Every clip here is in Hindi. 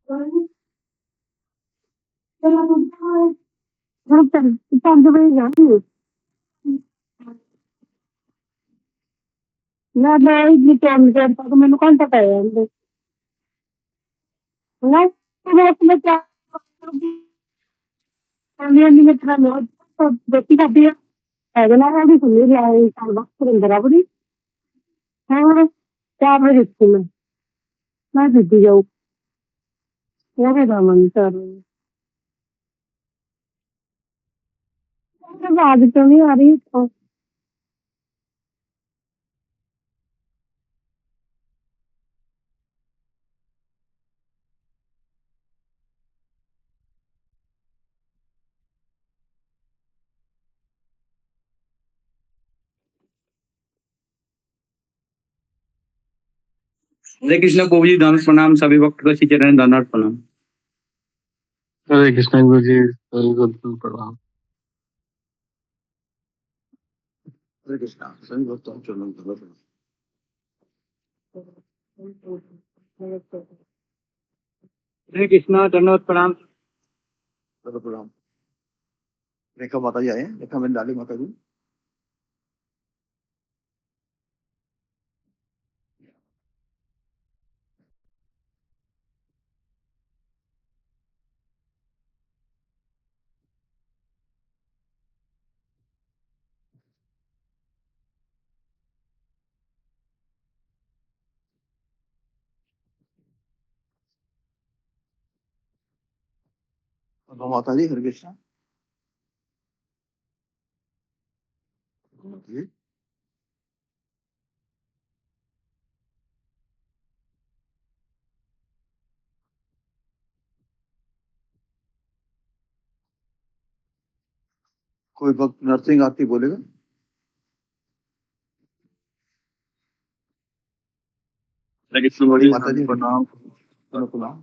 5 ਵਜੇ ਜਾਣੀ ਨਾ ਮੈਂ ਇਹ ਟਾਈਮ ਤੱਕ ਮੈਨੂੰ ਘੰਟਾ ਪੈ ਜਾਂਦਾ ਨਾ ਮੈਂ ਚਾਹ ਹਾਂਜੀ ਮੈਂ ਤੁਹਾਨੂੰ ਰੋਟੀ ਖਾਧੀ ਆ ਹੈਗਾ ਨਾ ਵੀ ਸੁਣੀ ਲਿਆ ਸਾਲ ਬਾਅਦ ਸੁਰਿੰਦਰ ਆ ਬੜੀ ਹੈ ਹੁਣ 4 ਵਜੇ ਉੱਠੀ ਮੈਂ ਦਿੱਤੀ ਜਾਊ ਉਹ ਵੀ ਦਵਾਂਗੀ ਸਰ ਆਵਾਜ਼ तो नहीं आ रही तो हरे कृष्ण प्रभु जी दानव प्रणाम सभी भक्त को श्री चरण दानव प्रणाम। हरे कृष्ण गुरु जी सभी भक्तों को प्रणाम। हरे कृष्णा सभी भक्तों को चरणों में प्रणाम। हरे कृष्ण दंडवत प्रणाम। प्रणाम। रेखा माता जी आए हैं, रेखा में डाली माता जी। माता जी हरे कृष्णा। कोई भक्त नरसिंह आरती बोलेगा? हरे कृष्ण प्रभु जी माता जी प्रणाम। प्रणाम।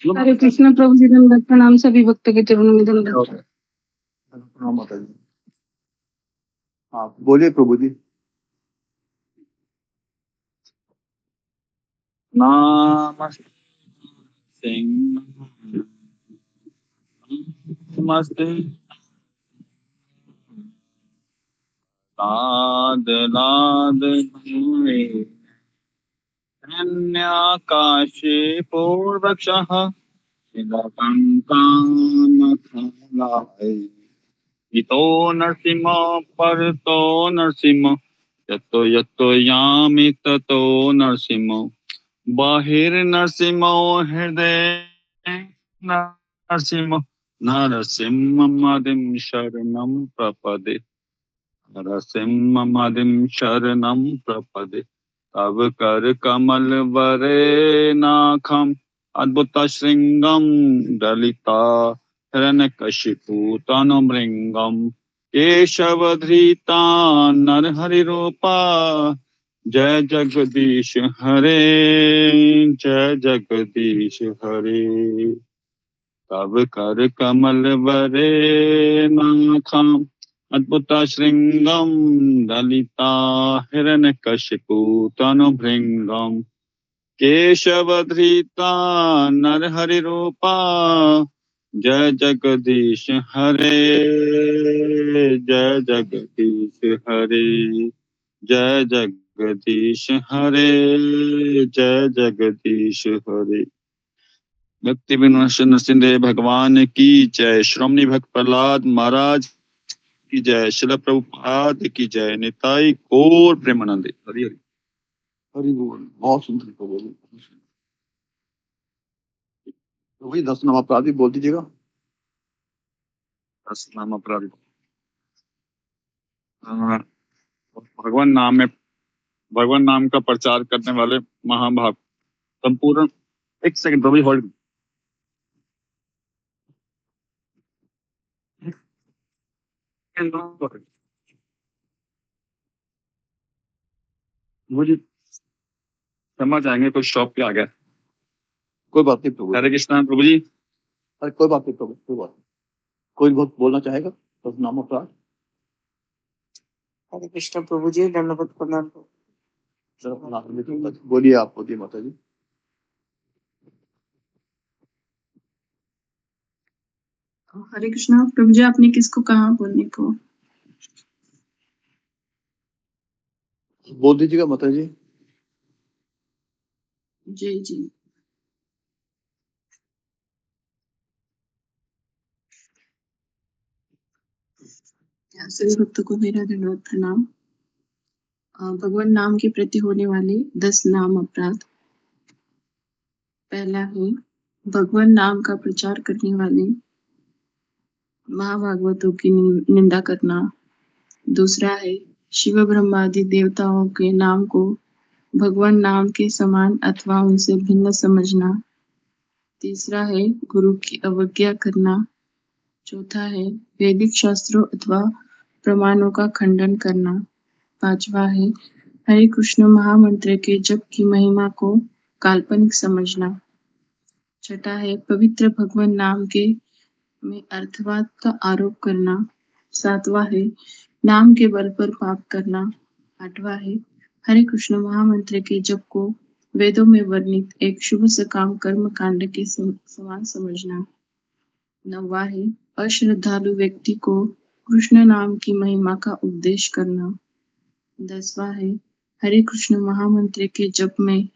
हरे कृष्ण प्रभु जी दंडवत प्रणाम सभी भक्तों के चरणों में दंडवत प्रणाम माता जी। हाँ बोलिए प्रभु जी। नमस्ते नमस्ते लाद लाद अन्याकाशे पूर्वक्षः इतो नरसिंह परतो नरसिंह यतो यतो यामि ततो नरसिंह बहिर्नरसिंह हृदय नरसिंह नरसिंहमदिं शरणं प्रपदे नरसिंहमदिं शरणं प्रपदे तव कर कमल वरे नाखम अद्भुत श्रृंगम दलिता हिरण्यकशिपु तनुमृंगम केशवधृता नरहरि रूपा जय जगदीश हरे जय जगदीश हरे तव कर कमल वरे नाखम अद्भुत श्रृंगम दलिता हिरण्यकशिपु तनुभृंगम केशवधृता नरहरि रूपा जय जगदीश हरे जय जगदीश हरे जय जगदीश हरे जय जगदीश हरे। भक्ति विनोद नरसिंह भगवान की जय। श्रोमणी भक्त प्रहलाद महाराज की जय। शिल प्रभुपाद की जय। निताई गौर प्रेमानंद। हरि हरि हरि बोल। बहुत सुंदर प्रभु जी। प्रभु जी 10 नाम अपराधी बोल दीजिएगा। 10 नाम अपराधी। भगवान नाम में भगवान नाम का प्रचार करने वाले महाभाग संपूर्ण। एक सेकंड प्रभु जी होल्ड। मुझे समझ आएंगे कोई शॉप पे आ गया। कोई बात नहीं प्रभु। हरे कृष्णा प्रभु जी। अरे कोई बात नहीं प्रभु, कोई बात नहीं। कोई बहुत बोलना चाहेगा 10 नाम अपराध? हरे कृष्ण प्रभु जी दंडवत प्रणाम। बोलिए आप बोलिए माता जी। हरे कृष्णा प्रभु जी, आपने किसको कहा बोलने को? बोल दीजिएगा माता जी। जी जी। सभी भक्तों को मेरा दंडवत प्रणाम। भगवान नाम के प्रति होने वाले 10 नाम अपराध। पहला है भगवान नाम का प्रचार करने वाले महाभागवतों की निंदा करना। दूसरा है शिव ब्रह्मादि देवताओं के नाम को भगवान नाम के समान अथवा उनसे भिन्न समझना। तीसरा है गुरु की अवज्ञा करना। चौथा है वैदिक शास्त्रों अथवा प्रमाणों का खंडन करना। पांचवा है हरे कृष्ण महामंत्र के जप की महिमा को काल्पनिक समझना। छठा है पवित्र भगवान नाम के में अर्थवाद का आरोप करना। सातवां है नाम के बल पर पाप करना। आठवां है हरे कृष्ण महामंत्र के जप को वेदों में वर्णित एक शुभ सकाम कर्म कांड के समान समझना। नौवां है अश्रद्धालु व्यक्ति को कृष्ण नाम की महिमा का उपदेश करना। 10वां है हरे कृष्ण महामंत्र के जप में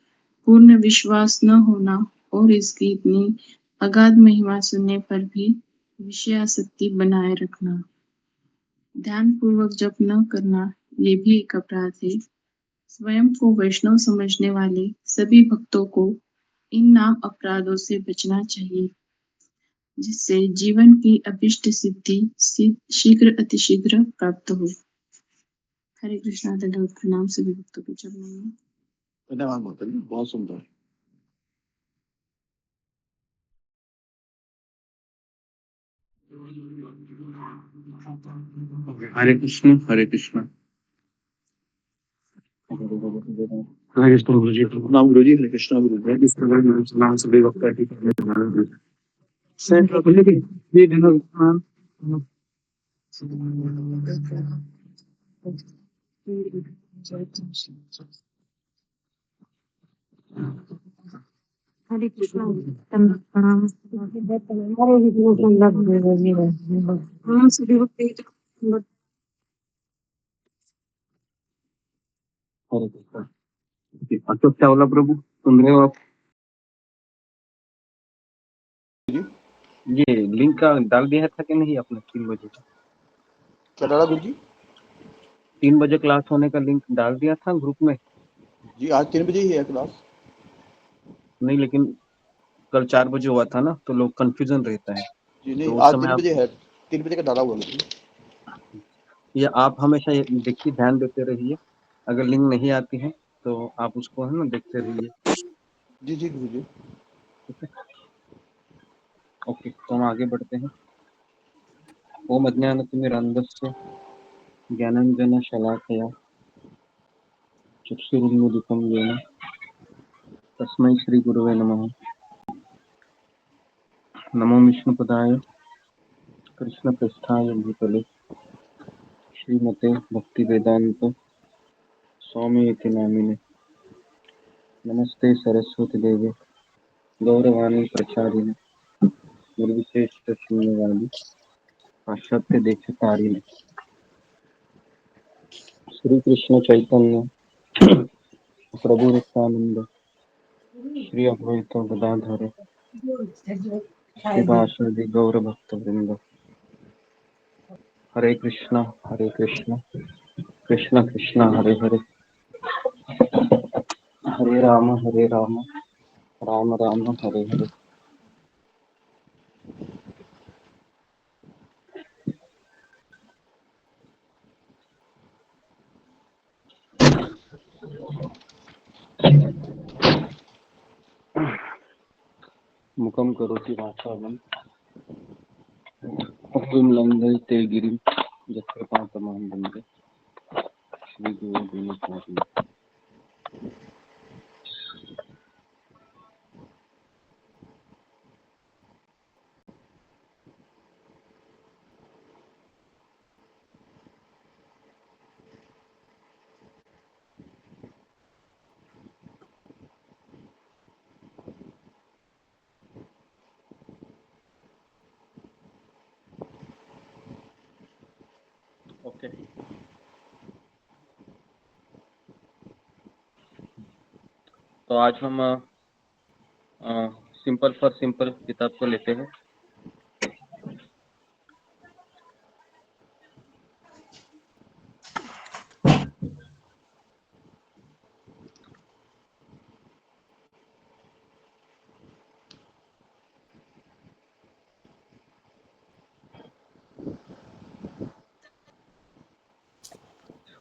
पूर्ण विश्वास न होना और इसकी इतनी अगाध महिमा सुनने पर भी विषयासक्ति बनाए रखना। ध्यान पूर्वक जप न करना ये भी एक अपराध है। स्वयं को वैष्णव समझने वाले सभी भक्तों को इन नाम अपराधों से बचना चाहिए, जिससे जीवन की अभिष्ट सिद्धि शीघ्र अतिशीघ्र प्राप्त हो। हरे कृष्णा। दंडवत प्रणाम सभी भक्तों के चरणों में। धन्यवाद माता जी, बहुत सुंदर। हरे कृष्ण हरे कृष्ण। हरे कृष्ण गुरु जी। नाम गुरु जी, हरे कृष्णा गुरु जी। हरे कृष्ण नाम सभी वक्त ये दिन हरे कृष्णा दंडवत प्रणाम। हरे कृष्ण दंडवत प्रणाम। हाँ सभी भक्त हरे कृष्ण। अशोक चावला प्रभु सुन रहे हो आप? ये लिंक का डाल दिया था कि नहीं आपने 3 बजे का? क्या डाला गुरु जी? 3 बजे क्लास होने का लिंक डाल दिया था ग्रुप में। जी आज 3 बजे ही है क्लास। नहीं लेकिन कल 4 बजे हुआ था ना, तो लोग कंफ्यूजन रहता है। जी नहीं, तो उस आज समय 3 आप बजे है। 3 बजे का डाला हुआ गुरु जी। ये आप हमेशा ये देखिए, ध्यान देते रहिए। अगर लिंक नहीं आती है तो आप उसको है ना देखते रहिए। जी जी गुरु जी। ठीक है, ओके। तो हम आगे बढ़ते हैं। ओम अज्ञानतिमिरान्धस्य ज्ञानाञ्जन शलाकया चक्षुरुन्मीलितं येन तस्मै श्रीगुरवे नमः। नमो विष्णुपदाय कृष्णपृष्ठाय भूतले श्रीमते भक्तिवेदान्त स्वामी इति नामिने। नमस्ते सरस्वती देवे गौरवाणी प्रचारिणे निर्विशेष शून्यवादी पाश्चात्य देशकारिणे। श्री कृष्ण चैतन्य प्रभु नित्यानंद श्री अद्वैत गदाधर श्रीवासदि गौर भक्त वृंद। हरे कृष्णा कृष्ण कृष्ण हरे हरे, हरे राम राम राम हरे हरे। मुखम करोति वाचालं पङ्गुं लङ्घयते गिरिं यत्कृपातमहं वन्दे श्रीगुरुं दीनतारिणम्। ओके। तो आज हम सिंपल फॉर सिंपल किताब को लेते हैं।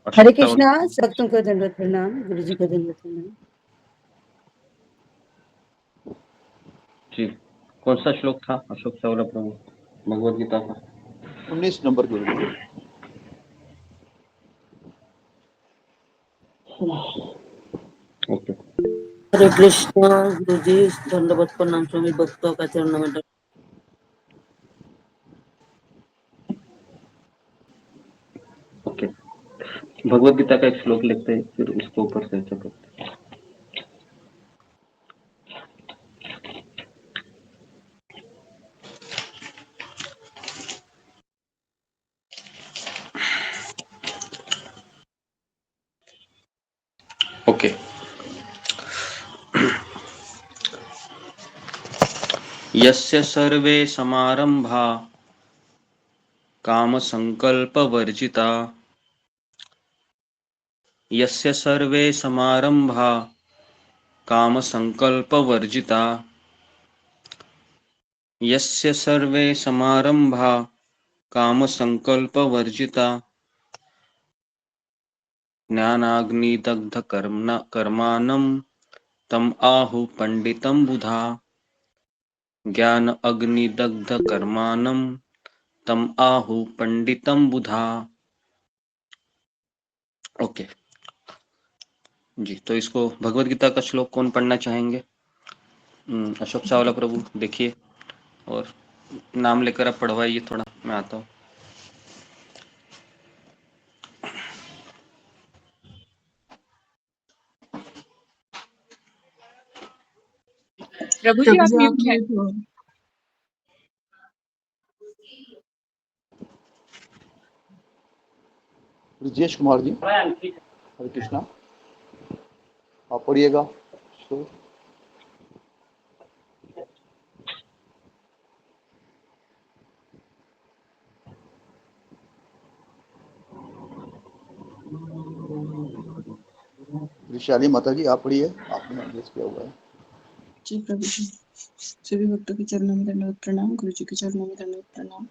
हरे अशोक कृष्णा, चावला भक्तों को दंडवत प्रणाम, गुरु जी को दंडवत प्रणाम। जी, कौन सा श्लोक था अशोक चावला प्रभु भगवत गीता का? 19 नंबर गुरु जी। ओके। हरे कृष्णा, गुरु जी दंडवत प्रणाम। स्वामी भक्तों का चरणों में ओके, भगवत गीता का एक श्लोक लिखते हैं, फिर उसके ऊपर चर्चा करते हैं। ओके, यस्य सर्वे समारंभा काम संकल्प वर्जिता, यस्य सर्वे समारंभा काम संकल्प वर्जिता, यस्य सर्वे समारंभा काम संकल्प वर्जिता, ज्ञानाग्निदग्ध कर्माणं तम आहु पंडितं बुधा, ज्ञान अग्निदग्ध कर्माणं तम आहु पंडितं बुधा। ओके जी, तो इसको भगवत गीता का श्लोक कौन पढ़ना चाहेंगे? अशोक चावला प्रभु देखिए और नाम लेकर आप पढ़वाइए, थोड़ा मैं आता हूँ। प्रभु जी आप म्यूट है। ब्रजेश कुमार जी, हरे कृष्णा, आप पढ़िएगा। तो विशाली माता जी आप पढ़िए, आपने एड्रेस किया हुआ है। जी प्रभु जी, सभी भक्तों के चरणों में दंडवत प्रणाम, गुरु जी के चरणों में दंडवत प्रणाम।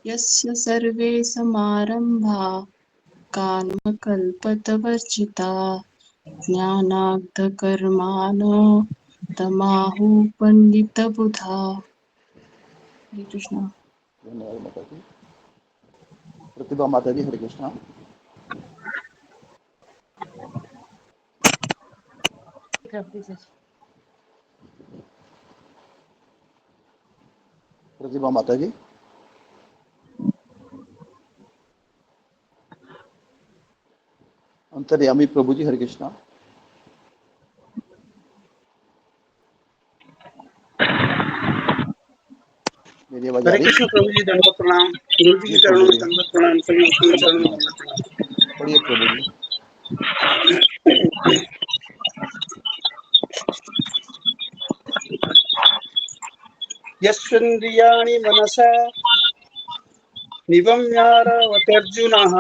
यस्य सर्वे समारंभा कामकल्पतवर्जिता, ज्ञानाग्धकर्माणो तमाहु पंडितबुधा। हरे कृष्णा। धन्यवाद माता जी। प्रतिभा माता जी, हरे कृष्णा। प्रतिभा माता जी, अंतर्यामी प्रभु जी, हरे कृष्णा। मेरी आवाज आ हरे रही कृष्ण है? प्रभु जी, दंडवत प्रणाम। गुरु जी जी के चरणों प्रभु में जी, दंडवत प्रणाम, सभी भक्तों के चरणों में हाँ, दंडवत प्रणाम। पढ़िए प्रभु जी। यस्वेन्द्रियाणि मनसा नियम्यारवत्यर्जुनः,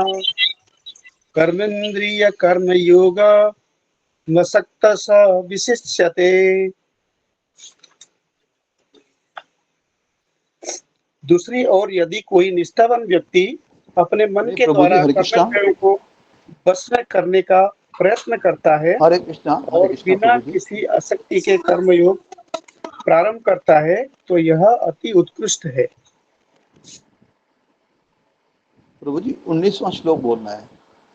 कर्मेन्द्रिय कर्मयोग मसक्तः स विशिष्यते। दूसरी ओर यदि कोई निष्ठावान व्यक्ति अपने मन नहीं के प्रभु जी, द्वारा हरे कृष्णा। कर्मेंद्रियों को वश में करने का प्रयत्न करता है हरे कृष्णा और बिना प्रभु जी। किसी आसक्ति के कर्मयोग प्रारंभ करता है तो यह अति उत्कृष्ट है। प्रभु जी 19वां श्लोक बोलना है,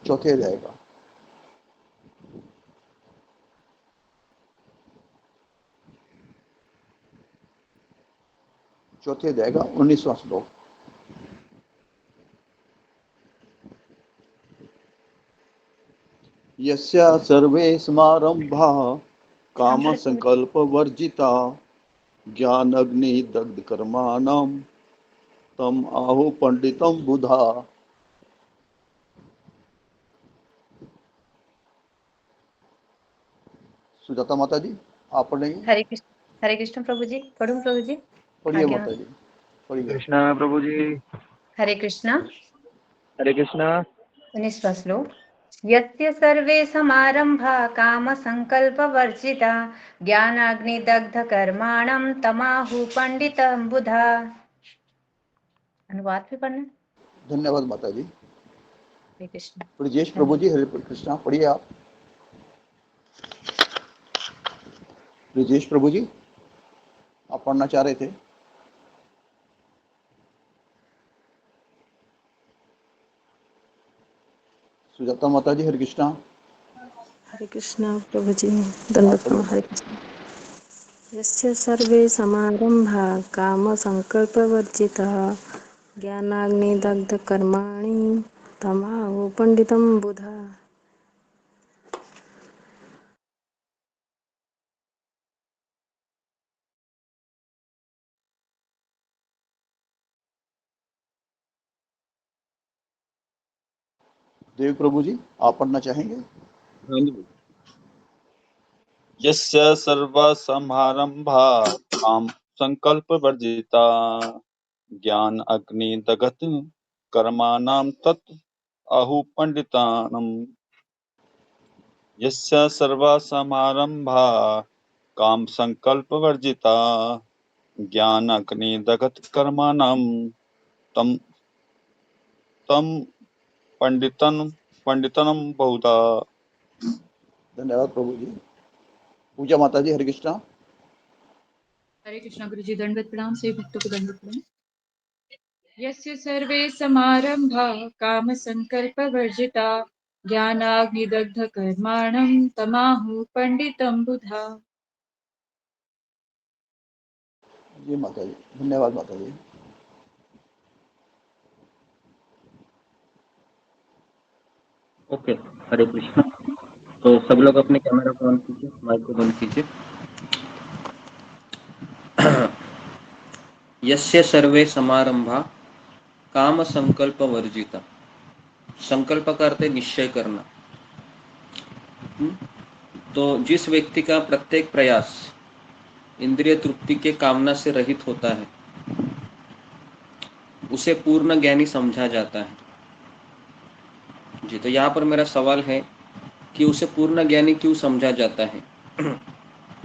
चौथे जाएगा। चौथे जाएगा 19वां श्लोक। यस्य सर्वे समारंभाः काम संकल्प वर्जिता, ज्ञान अग्नि दग्ध कर्माणं तम आहु पंडितम बुधा। सुजाता माता जी आप पढ़ेंगे? हरे कृष्ण प्रभु जी। पढ़ूं प्रभु जी? पढ़िए आज्ञा माता जी, पढ़िए। कृष्णा प्रभु जी। हरे कृष्णा। हरे कृष्णा। 19वां श्लोक। यस्य सर्वे समारंभा काम संकल्प वर्जिता ज्ञानाग्निदग्ध कर्माणं तमाहु पंडितं बुधा। अनुवाद भी पढ़ना। धन्यवाद माता जी। हरे कृष्ण। ब्रजेश प्रभु जी, हरे कृष्णा पढ़िए आप। ब्रजेश प्रभु जी आप पढ़ना चाह रहे थे? सुजाता माता जी, हरे कृष्णा। हरे कृष्णा प्रभु जी। आप दंडवत पढ़िए। प्रणाम। हरे कृष्ण। यस्य सर्वे समारंभा काम संकल्प वर्जितः ज्ञानाग्निदग्ध कर्माणि तमाहु पंडितं बुधा। देव प्रभु जी आप पढ़ना चाहेंगे? हाँ जी। यस्य सर्वसमारंभा काम संकल्प वर्जिता ज्ञान अग्नि दगत कर्माणां तत् आहु पंडितानम। यस्य सर्वसमारंभा काम संकल्प वर्जिता ज्ञान अग्नि दगत कर्माणां तम तम पंडितनम बहुधा। धन्यवाद प्रभु जी। पूजा माता जी, हरे कृष्णा। हरे कृष्णा गुरु जी। दंडवत प्रणाम। सभी भक्तों को दंडवत प्रणाम। यस्य सर्वे समारंभा काम संकल्प वर्जिता ज्ञानाग्निदग्ध कर्माणं तमाहु पंडितं बुधा। जी माता जी, धन्यवाद माता जी। ओके। हरे कृष्णा। तो सब लोग अपने कैमरा को ऑन कीजिए, माइक को बंद कीजिए। यस्य सर्वे समारंभा काम संकल्प वर्जिता। संकल्प का अर्थ है निश्चय करना। तो जिस व्यक्ति का प्रत्येक प्रयास इंद्रिय तृप्ति के कामना से रहित होता है उसे पूर्ण ज्ञानी समझा जाता है। जी, तो यहाँ पर मेरा सवाल है कि उसे पूर्ण ज्ञानी क्यों समझा जाता है?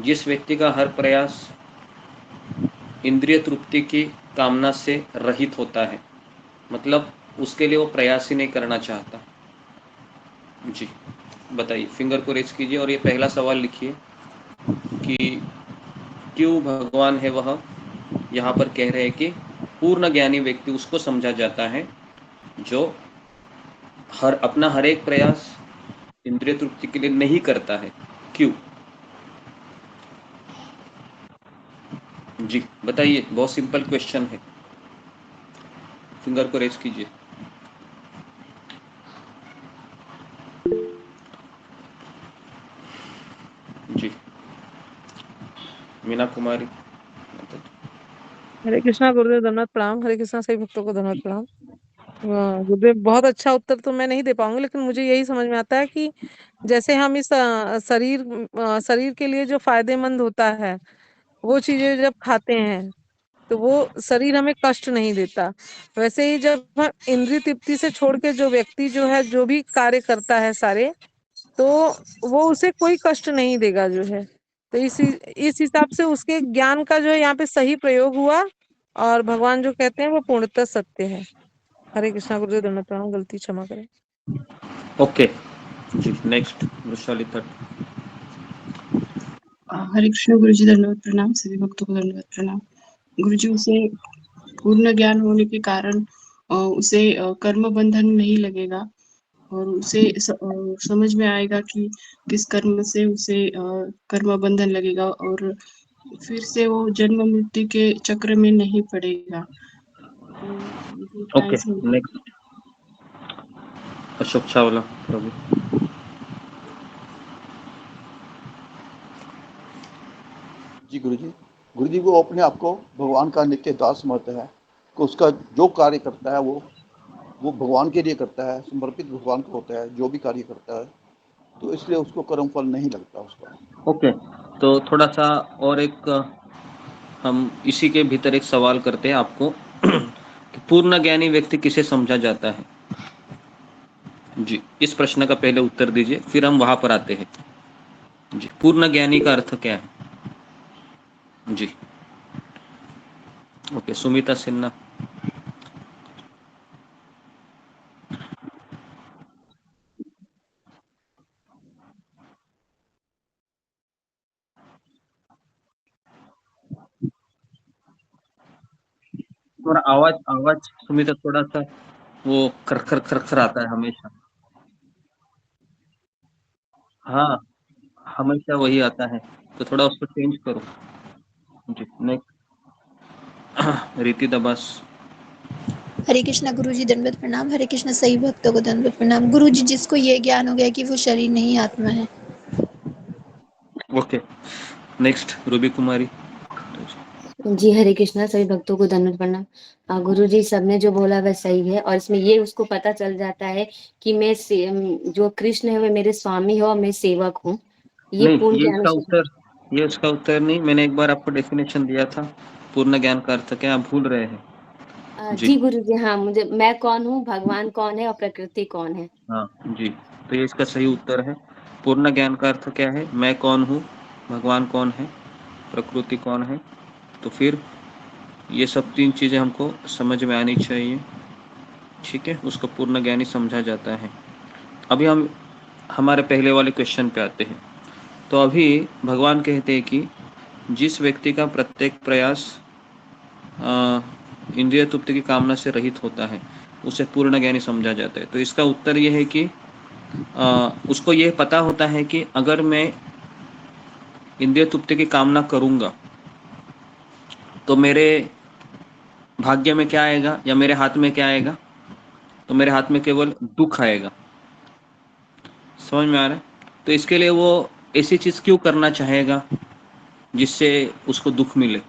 जिस व्यक्ति का हर प्रयास इंद्रिय तृप्ति की कामना से रहित होता है, मतलब उसके लिए वो प्रयास ही नहीं करना चाहता। जी बताइए, फिंगर को रेज कीजिए और ये पहला सवाल लिखिए कि क्यों भगवान है वह यहाँ पर कह रहे हैं कि पूर्ण ज्ञानी व्यक्ति उसको समझा जाता है जो अपना हर एक प्रयास इंद्रिय तृप्ति के लिए नहीं करता है। क्यों? जी बताइए, बहुत सिंपल क्वेश्चन है। फिंगर को रेज कीजिए। जी मीना कुमारी। हरे कृष्णा गुरुदेव, धन्यवाद प्रणाम। हरे कृष्णा सभी भक्तों को धन्यवाद प्रणाम। गुरुदेव, बहुत अच्छा उत्तर तो मैं नहीं दे पाऊंगी, लेकिन मुझे यही समझ में आता है कि जैसे हम इस शरीर के लिए जो फायदेमंद होता है वो चीजें जब खाते हैं तो वो शरीर हमें कष्ट नहीं देता। वैसे ही जब हम इंद्रिय तृप्ति से छोड़ के जो व्यक्ति जो है जो भी कार्य करता है सारे, तो वो उसे कोई कष्ट नहीं देगा जो है। तो इस हिसाब से उसके ज्ञान का जो है यहाँ पे सही प्रयोग हुआ, और भगवान जो कहते हैं वो पूर्णतः सत्य है। हरे कृष्णा गुरुदेव, दंडवत प्रणाम। गलती क्षमा करें। ओके जी, नेक्स्ट वैशाली तट। हरे कृष्ण गुरु जी। दंडवत प्रणाम। सभी भक्तों को दंडवत प्रणाम। गुरु जी, उसे पूर्ण ज्ञान होने के कारण उसे कर्म बंधन नहीं लगेगा और उसे समझ में आएगा कि किस कर्म से उसे कर्म बंधन लगेगा और फिर से वो जन्म मृत्यु के चक्र में नहीं पड़ेगा। तो इतना ओके नेक्स्ट अशोक चावला प्रभु। जी गुरु जी। गुरु जी वो अपने आप को भगवान का नित्य दास समझता है कि उसका जो कार्य करता है वो भगवान के लिए करता है, समर्पित भगवान को होता है जो भी कार्य करता है। तो इसलिए उसको कर्म फल नहीं लगता उसका। ओके, तो थोड़ा सा और एक हम इसी के भीतर एक सवाल करते हैं आपको कि पूर्ण ज्ञानी व्यक्ति किसे समझा जाता है? जी, इस प्रश्न का पहले उत्तर दीजिए, फिर हम वहां पर आते हैं। जी, पूर्ण ज्ञानी का अर्थ क्या है? जी, ओके, सुमिता सिन्हा। थोड़ा आवाज आवाज सुमिता थोड़ा सा वो खरखर खरखर आता है हमेशा। हाँ, हमेशा वही आता है, तो थोड़ा उसको चेंज करो। जी, नेक्स्ट रीति दबास। हरे कृष्णा गुरुजी, दंडवत प्रणाम। हरे कृष्णा सही भक्तों को दंडवत प्रणाम। गुरुजी, जिसको ये ज्ञान हो गया कि वो शरीर नहीं आत्मा है। ओके, नेक्स्ट रूबी कुमारी। जी हरे कृष्णा, सभी भक्तों को दंडवत प्रणाम। गुरु जी सबने जो बोला वह सही है, और इसमें ये उसको पता चल जाता है कि मैं जो कृष्ण है वह मेरे स्वामी है और मैं सेवक हूँ। ये नहीं, पूर्ण ये ज्ञान इसका उत्तर, ये उसका उत्तर नहीं। मैंने एक बार आपको डेफिनेशन दिया था पूर्ण ज्ञान का अर्थ क्या, आप भूल रहे हैं? जी जी गुरु जी, हाँ, मुझे मैं कौन हूँ, भगवान कौन है और प्रकृति कौन है। हाँ जी, तो ये इसका सही उत्तर है। पूर्ण ज्ञान का अर्थ क्या है? मैं कौन हूँ, भगवान कौन है, प्रकृति कौन है। तो फिर ये सब तीन चीजें हमको समझ में आनी चाहिए, ठीक है, उसको पूर्ण ज्ञानी समझा जाता है। अभी हम हमारे पहले वाले क्वेश्चन पे आते हैं। तो अभी भगवान कहते हैं कि जिस व्यक्ति का प्रत्येक प्रयास इंद्रिय तृप्ति की कामना से रहित होता है उसे पूर्ण ज्ञानी समझा जाता है। तो इसका उत्तर यह है कि उसको यह पता होता है कि अगर मैं इंद्रिय तृप्ति की कामना करूंगा तो मेरे भाग्य में क्या आएगा या मेरे हाथ में क्या आएगा? तो मेरे हाथ में केवल दुख आएगा। समझ में आ रहा है? तो इसके लिए वो ऐसी चीज क्यों करना चाहेगा जिससे उसको दुख मिले?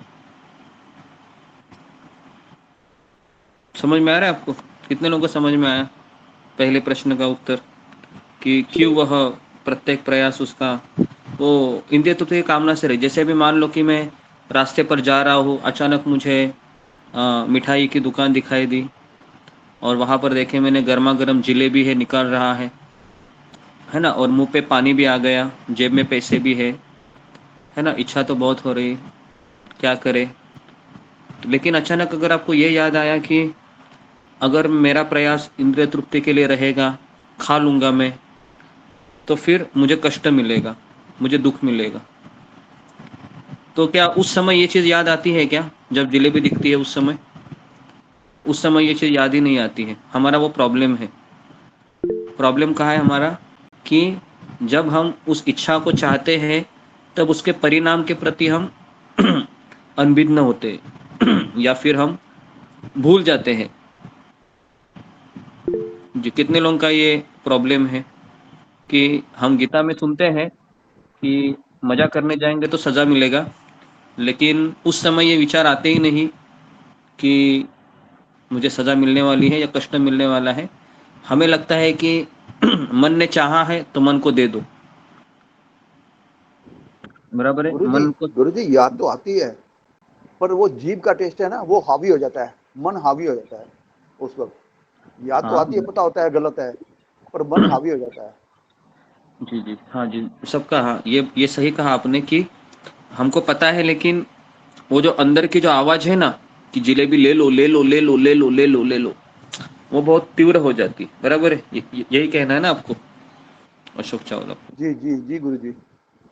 समझ में आ रहा है आपको? कितने लोगों को समझ में आया पहले प्रश्न का उत्तर, कि क्यों वह प्रत्येक प्रयास उसका वो इंद्रिय तृप्ति की कामना से रही? जैसे अभी मान लो कि मैं रास्ते पर जा रहा हूँ, अचानक मुझे मिठाई की दुकान दिखाई दी और वहां पर देखे मैंने गर्मा गर्म जिलेबी है निकाल रहा है ना, और मुंह पे पानी भी आ गया, जेब में पैसे भी है ना, इच्छा तो बहुत हो रही, क्या करे। लेकिन अचानक अगर आपको ये याद आया कि अगर मेरा प्रयास इंद्रिय तृप्ति के लिए रहेगा, खा लूंगा मैं, तो फिर मुझे कष्ट मिलेगा, मुझे दुख मिलेगा। तो क्या उस समय ये चीज याद आती है क्या? जब जिलेबी दिखती है उस समय ये चीज याद ही नहीं आती है। हमारा वो प्रॉब्लम है। प्रॉब्लम कहाँ है हमारा? कि जब हम उस इच्छा को चाहते हैं तब उसके परिणाम के प्रति हम अनभिज्ञ होते या फिर हम भूल जाते हैं। जी, कितने लोगों का ये प्रॉब्लम है कि हम गीता में सुनते हैं कि मजा करने जाएंगे तो सजा मिलेगा, लेकिन उस समय ये विचार आते ही नहीं कि मुझे सजा मिलने वाली है या कष्ट मिलने वाला है। हमें लगता है कि मन ने चाहा है तो मन को दे दो, बराबर है, मन को। गुरु जी याद तो आती है, पर वो जीभ का टेस्ट है ना, वो हावी हो जाता है, मन हावी हो जाता है उस वक्त। याद तो हाँ आती है, पता होता है गलत है, पर मन हावी हो जाता है। जी जी, हाँ जी, सबका, हाँ, ये सही कहा आपने कि हमको पता है, लेकिन वो जो अंदर की जो आवाज है ना कि जिलेबी ले लो ले लो ले लो ले लो ले लो ले लो, वो बहुत तीव्र हो जाती है। बराबर है, यही कहना है ना आपको, अशोक चावला को? जी जी जी गुरु जी।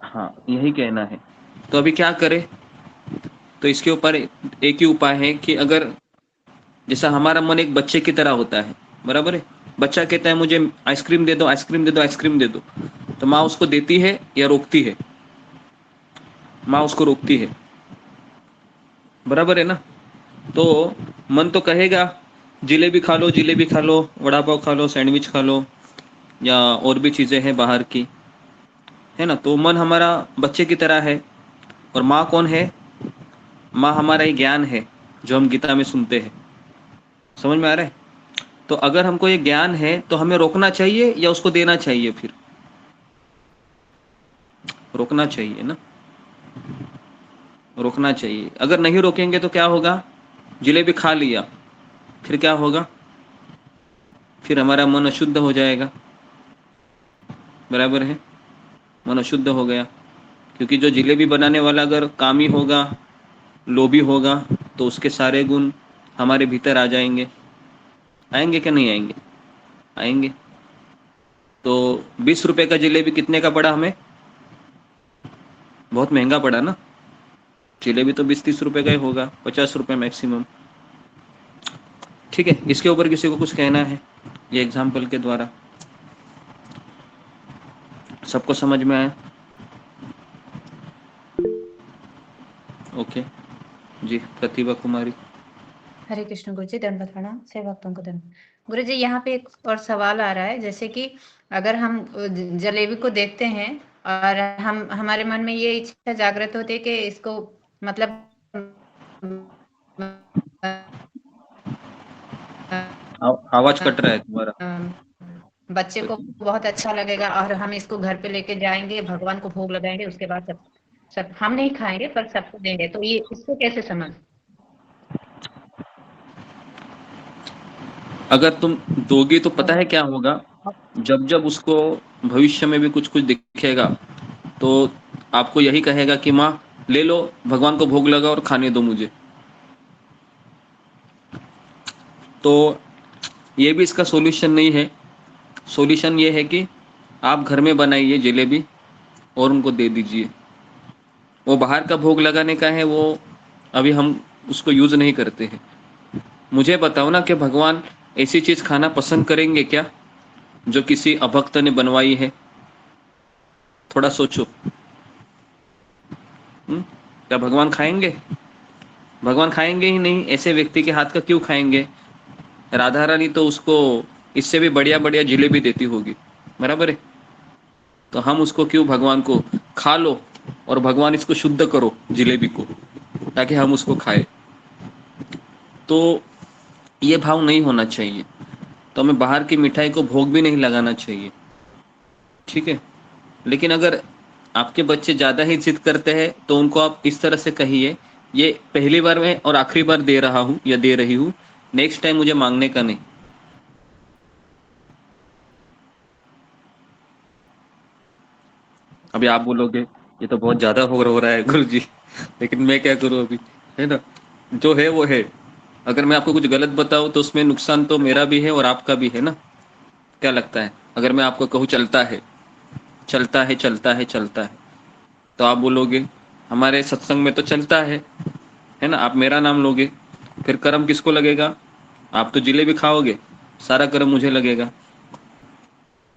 हाँ, यही कहना है। तो अभी क्या करें? तो इसके ऊपर एक ही उपाय है कि अगर जैसा हमारा मन एक बच्चे की तरह होता है, बराबर है, बच्चा कहता है मुझे आइसक्रीम दे दो आइसक्रीम दे दो आइसक्रीम दे दो, तो माँ उसको देती है या रोकती है? माँ उसको रोकती है, बराबर है ना। तो मन तो कहेगा जिलेबी खा लो जिलेबी खा लो, वड़ा पाव खा लो, सैंडविच खा लो, या और भी चीजें हैं बाहर की, है ना। तो मन हमारा बच्चे की तरह है, और माँ कौन है? माँ हमारा ही ज्ञान है जो हम गीता में सुनते हैं। समझ में आ रहा है? तो अगर हमको ये ज्ञान है तो हमें रोकना चाहिए या उसको देना चाहिए? फिर रोकना चाहिए ना, रोकना चाहिए। अगर नहीं रोकेंगे तो क्या होगा, जिलेबी खा लिया फिर क्या होगा, फिर हमारा मन अशुद्ध हो जाएगा, बराबर है, मन अशुद्ध हो गया। क्योंकि जो जिलेबी बनाने वाला अगर कामी होगा, लोभी होगा, तो उसके सारे गुण हमारे भीतर आ जाएंगे। आएंगे क्या नहीं आएंगे, आएंगे। तो 20 रुपए का जिलेबी कितने का पड़ा हमें, बहुत महंगा पड़ा ना। जिलेबी तो 20-30 रुपए का ही होगा, 50 रुपए मैक्सिमम। ठीक है, इसके ऊपर किसी को कुछ कहना है, ये एग्जाम्पल के द्वारा सबको समझ में आया? ओके जी, प्रतिभा कुमारी। हरे कृष्ण गुरु जी, दंडवत प्रणाम, से भक्तों को दंड। गुरु जी, यहाँ पे एक और सवाल आ रहा है, जैसे कि अगर हम जलेबी को देखते हैं और हम हमारे मन में ये इच्छा जागृत होती है कि इसको मतलब आवाज कट रहा है तुम्हारा। बच्चे को बहुत अच्छा लगेगा और हम इसको घर पे लेके जाएंगे, भगवान को भोग लगाएंगे, उसके बाद सब हम नहीं खाएंगे पर सबको देंगे, तो ये इसको कैसे समझ? अगर तुम दोगी तो पता है क्या होगा, जब जब उसको भविष्य में भी कुछ कुछ दिखेगा तो आपको यही कहेगा कि माँ ले लो, भगवान को भोग लगा और खाने दो मुझे। तो ये भी इसका सॉल्यूशन नहीं है। सॉल्यूशन ये है कि आप घर में बनाइए जलेबी और उनको दे दीजिए। वो बाहर का भोग लगाने का है, वो अभी हम उसको यूज नहीं करते हैं। मुझे बताओ ना कि भगवान ऐसी चीज खाना पसंद करेंगे क्या जो किसी अभक्त ने बनवाई है? थोड़ा सोचो। क्या भगवान खाएंगे? भगवान खाएंगे ही नहीं, ऐसे व्यक्ति के हाथ का क्यों खाएंगे? राधा रानी तो उसको इससे भी बढ़िया बढ़िया जिलेबी देती होगी, बराबर है। तो हम उसको क्यों, भगवान को खा लो और भगवान इसको शुद्ध करो जिलेबी को, ताकि हम उसको खाए। तो ये भाव नहीं होना चाहिए। तो हमें बाहर की मिठाई को भोग भी नहीं लगाना चाहिए, ठीक है। लेकिन अगर आपके बच्चे ज्यादा ही जिद करते हैं तो उनको आप इस तरह से कहिए, ये पहली बार मैं और आखिरी बार दे रहा हूँ या दे रही हूँ, नेक्स्ट टाइम मुझे मांगने का नहीं। अभी आप बोलोगे ये तो बहुत ज्यादा हो रहा है गुरु जी, लेकिन मैं क्या करूँ अभी, है ना। जो है वो है। अगर मैं आपको कुछ गलत बताऊं तो उसमें नुकसान तो मेरा भी है और आपका भी है ना। क्या लगता है, अगर मैं आपको कहूँ चलता है चलता है चलता है चलता है, तो आप बोलोगे हमारे सत्संग में तो चलता है ना। आप मेरा नाम लोगे, फिर कर्म किसको लगेगा? आप तो जिलेबी खाओगे, सारा कर्म मुझे लगेगा।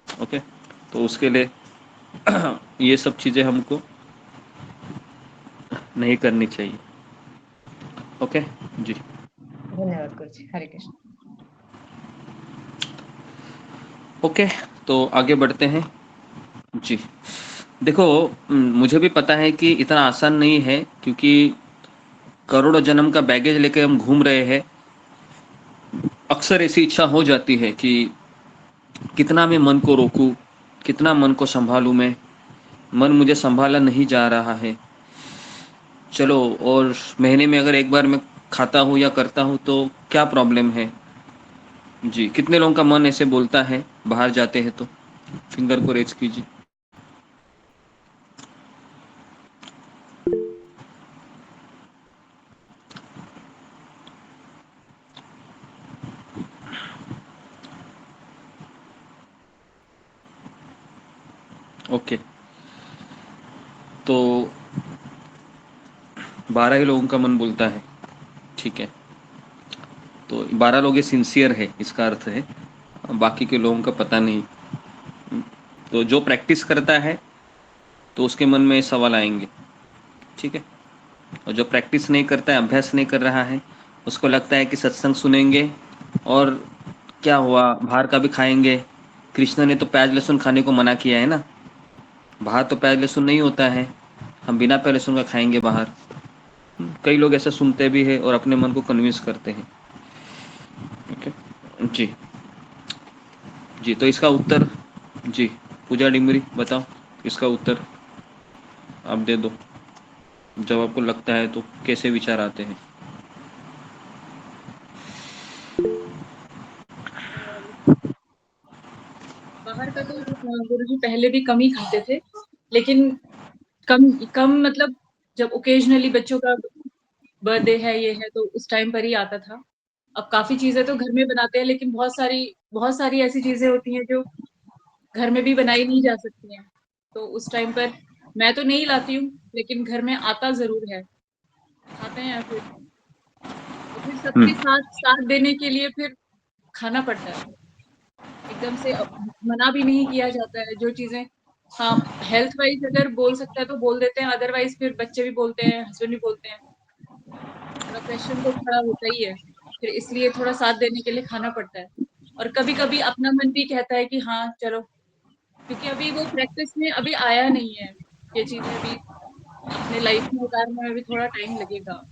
ओके, तो उसके लिए ये सब चीजें हमको नहीं करनी चाहिए। ओके जी, धन्यवाद गुरु जी, हरे कृष्ण। ओके, तो आगे बढ़ते हैं जी। देखो, मुझे भी पता है कि इतना आसान नहीं है, क्योंकि करोड़ों जन्म का बैगेज लेके हम घूम रहे हैं। अक्सर ऐसी इच्छा हो जाती है कि कितना मैं मन को रोकूं, कितना मन को संभालूं मैं, मन मुझे संभाला नहीं जा रहा है। चलो, और महीने में अगर एक बार मैं खाता हूँ या करता हूँ तो क्या प्रॉब्लम है जी। कितने लोगों का मन ऐसे बोलता है बाहर जाते हैं तो? फिंगर को रेज कीजिए। ओके, तो 12 ही लोगों का मन बोलता है, ठीक है। तो 12 लोग सिंसियर है, इसका अर्थ है। बाकी के लोगों का पता नहीं। तो जो प्रैक्टिस करता है तो उसके मन में सवाल आएंगे, ठीक है। और जो प्रैक्टिस नहीं करता है, अभ्यास नहीं कर रहा है, उसको लगता है कि सत्संग सुनेंगे और क्या हुआ, बाहर का भी खाएंगे। कृष्ण ने तो प्याज लहसुन खाने को मना किया है ना, बाहर तो प्याज लहसुन नहीं होता है, हम बिना प्याज लहसुन का खाएंगे बाहर। कई लोग ऐसा सुनते भी है और अपने मन को कन्विंस करते हैं। ओके जी जी, तो इसका उत्तर जी, पूजा डिमरी बताओ इसका उत्तर। आप दे दो, जब आपको लगता है तो कैसे विचार आते हैं। बाहर का तो गुरुजी पहले भी कम ही खाते थे, लेकिन कम कम मतलब जब ओकेजनली बच्चों का बर्थडे है ये है तो उस टाइम पर ही आता था। अब काफी चीजें तो घर में बनाते हैं, लेकिन बहुत सारी ऐसी चीजें होती हैं जो घर में भी बनाई नहीं जा सकती हैं। तो उस टाइम पर मैं तो नहीं लाती हूँ, लेकिन घर में आता जरूर है, खाते हैं फिर। और फिर सबके साथ साथ देने के लिए फिर खाना पड़ता है। एकदम से मना भी नहीं किया जाता है जो चीजें, हाँ हेल्थ वाइज अगर बोल सकता है तो बोल देते हैं, अदरवाइज फिर बच्चे भी बोलते हैं, हस्बैंड भी बोलते हैं। थोड़ा क्वेश्चन तो खड़ा होता ही है, फिर इसलिए थोड़ा साथ देने के लिए खाना पड़ता है। और कभी कभी अपना मन भी कहता है कि हाँ चलो, क्योंकि अभी वो प्रैक्टिस में अभी आया नहीं है, ये चीजें अभी अपने लाइफ में उतारने में भी थोड़ा टाइम लगेगा।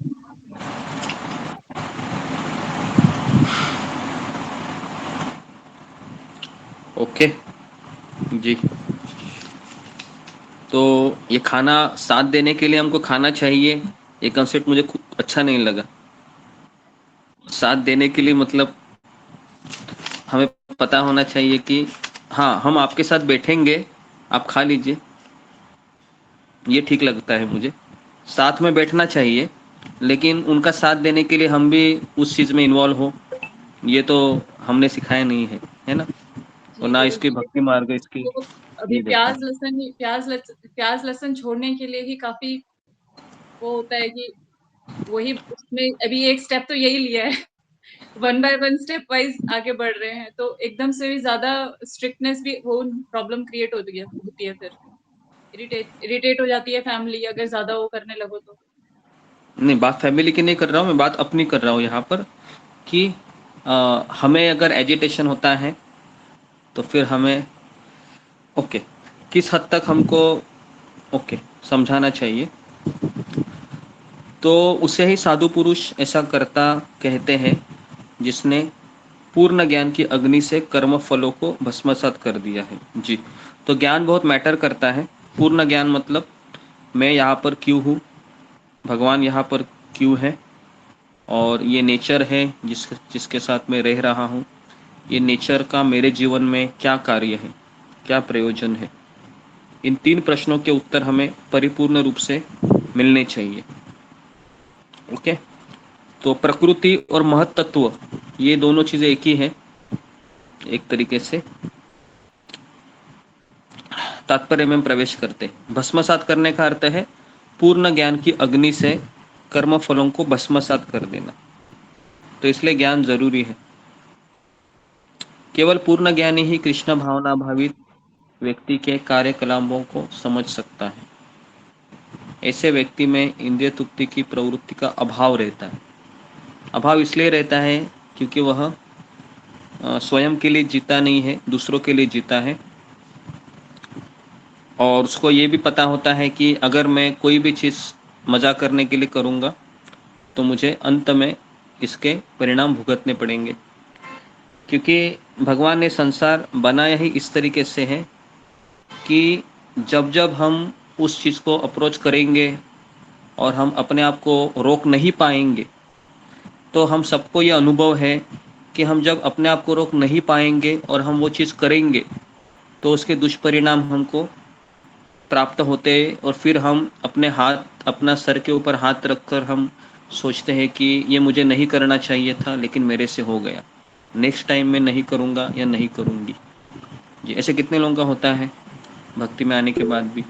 ओके जी। तो ये खाना साथ देने के लिए हमको खाना चाहिए, ये कंसेप्ट मुझे अच्छा नहीं लगा। साथ देने के लिए मतलब हमें पता होना चाहिए कि हाँ हम आपके साथ बैठेंगे, आप खा लीजिए, ये ठीक लगता है मुझे। साथ में बैठना चाहिए, लेकिन उनका साथ देने के लिए हम भी उस चीज में इन्वॉल्व हो, ये तो हमने सिखाया नहीं है, है ना। और जी ना गुरु इसकी जी, भक्ति लेकिन मार्ग इसकी वो अभी ये देता है। प्याज लहसुन छोड़ने के लिए ही काफी वो होता है कि वही उसमें अभी एक स्टेप तो यही लिया है। One by one step wise आगे बढ़ रहे हैं, तो एकदम से भी ज्यादा स्ट्रिक्टनेस भी वो प्रॉब्लम क्रिएट होती है फिर इरिटेट हो जाती है फैमिली अगर ज्यादा वो करने लगो तो। नहीं, बात फैमिली की नहीं कर रहा हूँ मैं, बात अपनी कर रहा हूँ यहाँ पर कि हमें अगर एजिटेशन होता है तो फिर हमें ओके किस हद तक हमको ओके समझाना चाहिए। तो उसे ही साधु पुरुष ऐसा करता कहते हैं जिसने पूर्ण ज्ञान की अग्नि से कर्म फलों को भस्मसात कर दिया है। जी, तो ज्ञान बहुत मैटर करता है। पूर्ण ज्ञान मतलब मैं यहाँ पर क्यों हूँ, भगवान यहाँ पर क्यों है, और ये नेचर है जिसके साथ मैं रह रहा हूँ, ये नेचर का मेरे जीवन में क्या कार्य है, क्या प्रयोजन है। इन 3 प्रश्नों के उत्तर हमें परिपूर्ण रूप से मिलने चाहिए। ओके, तो प्रकृति और महत्त्व ये दोनों चीजें एक ही है। एक तरीके से तात्पर्य में प्रवेश करते, भस्मसात करने का अर्थ है पूर्ण ज्ञान की अग्नि से कर्म फलों को भस्मसात कर देना। तो इसलिए ज्ञान जरूरी है। केवल पूर्ण ज्ञानी ही कृष्ण भावना भावित व्यक्ति के कार्यकलापों को समझ सकता है। ऐसे व्यक्ति में इंद्रिय तृप्ति की प्रवृत्ति का अभाव रहता है। अभाव इसलिए रहता है क्योंकि वह स्वयं के लिए जीता नहीं है, दूसरों के लिए जीता है। और उसको ये भी पता होता है कि अगर मैं कोई भी चीज़ मजा करने के लिए करूँगा तो मुझे अंत में इसके परिणाम भुगतने पड़ेंगे, क्योंकि भगवान ने संसार बनाया ही इस तरीके से है कि जब जब हम उस चीज़ को अप्रोच करेंगे और हम अपने आप को रोक नहीं पाएंगे, तो हम सबको ये अनुभव है कि हम जब अपने आप को रोक नहीं पाएंगे और हम वो चीज़ करेंगे तो उसके दुष्परिणाम हमको प्राप्त होते हैं। और फिर हम अपना सर के ऊपर हाथ रखकर हम सोचते हैं कि ये मुझे नहीं करना चाहिए था लेकिन मेरे से हो गया, नेक्स्ट टाइम मैं नहीं करूँगा या नहीं करूँगी। ये ऐसे कितने लोगों का होता है भक्ति में आने के बाद भी।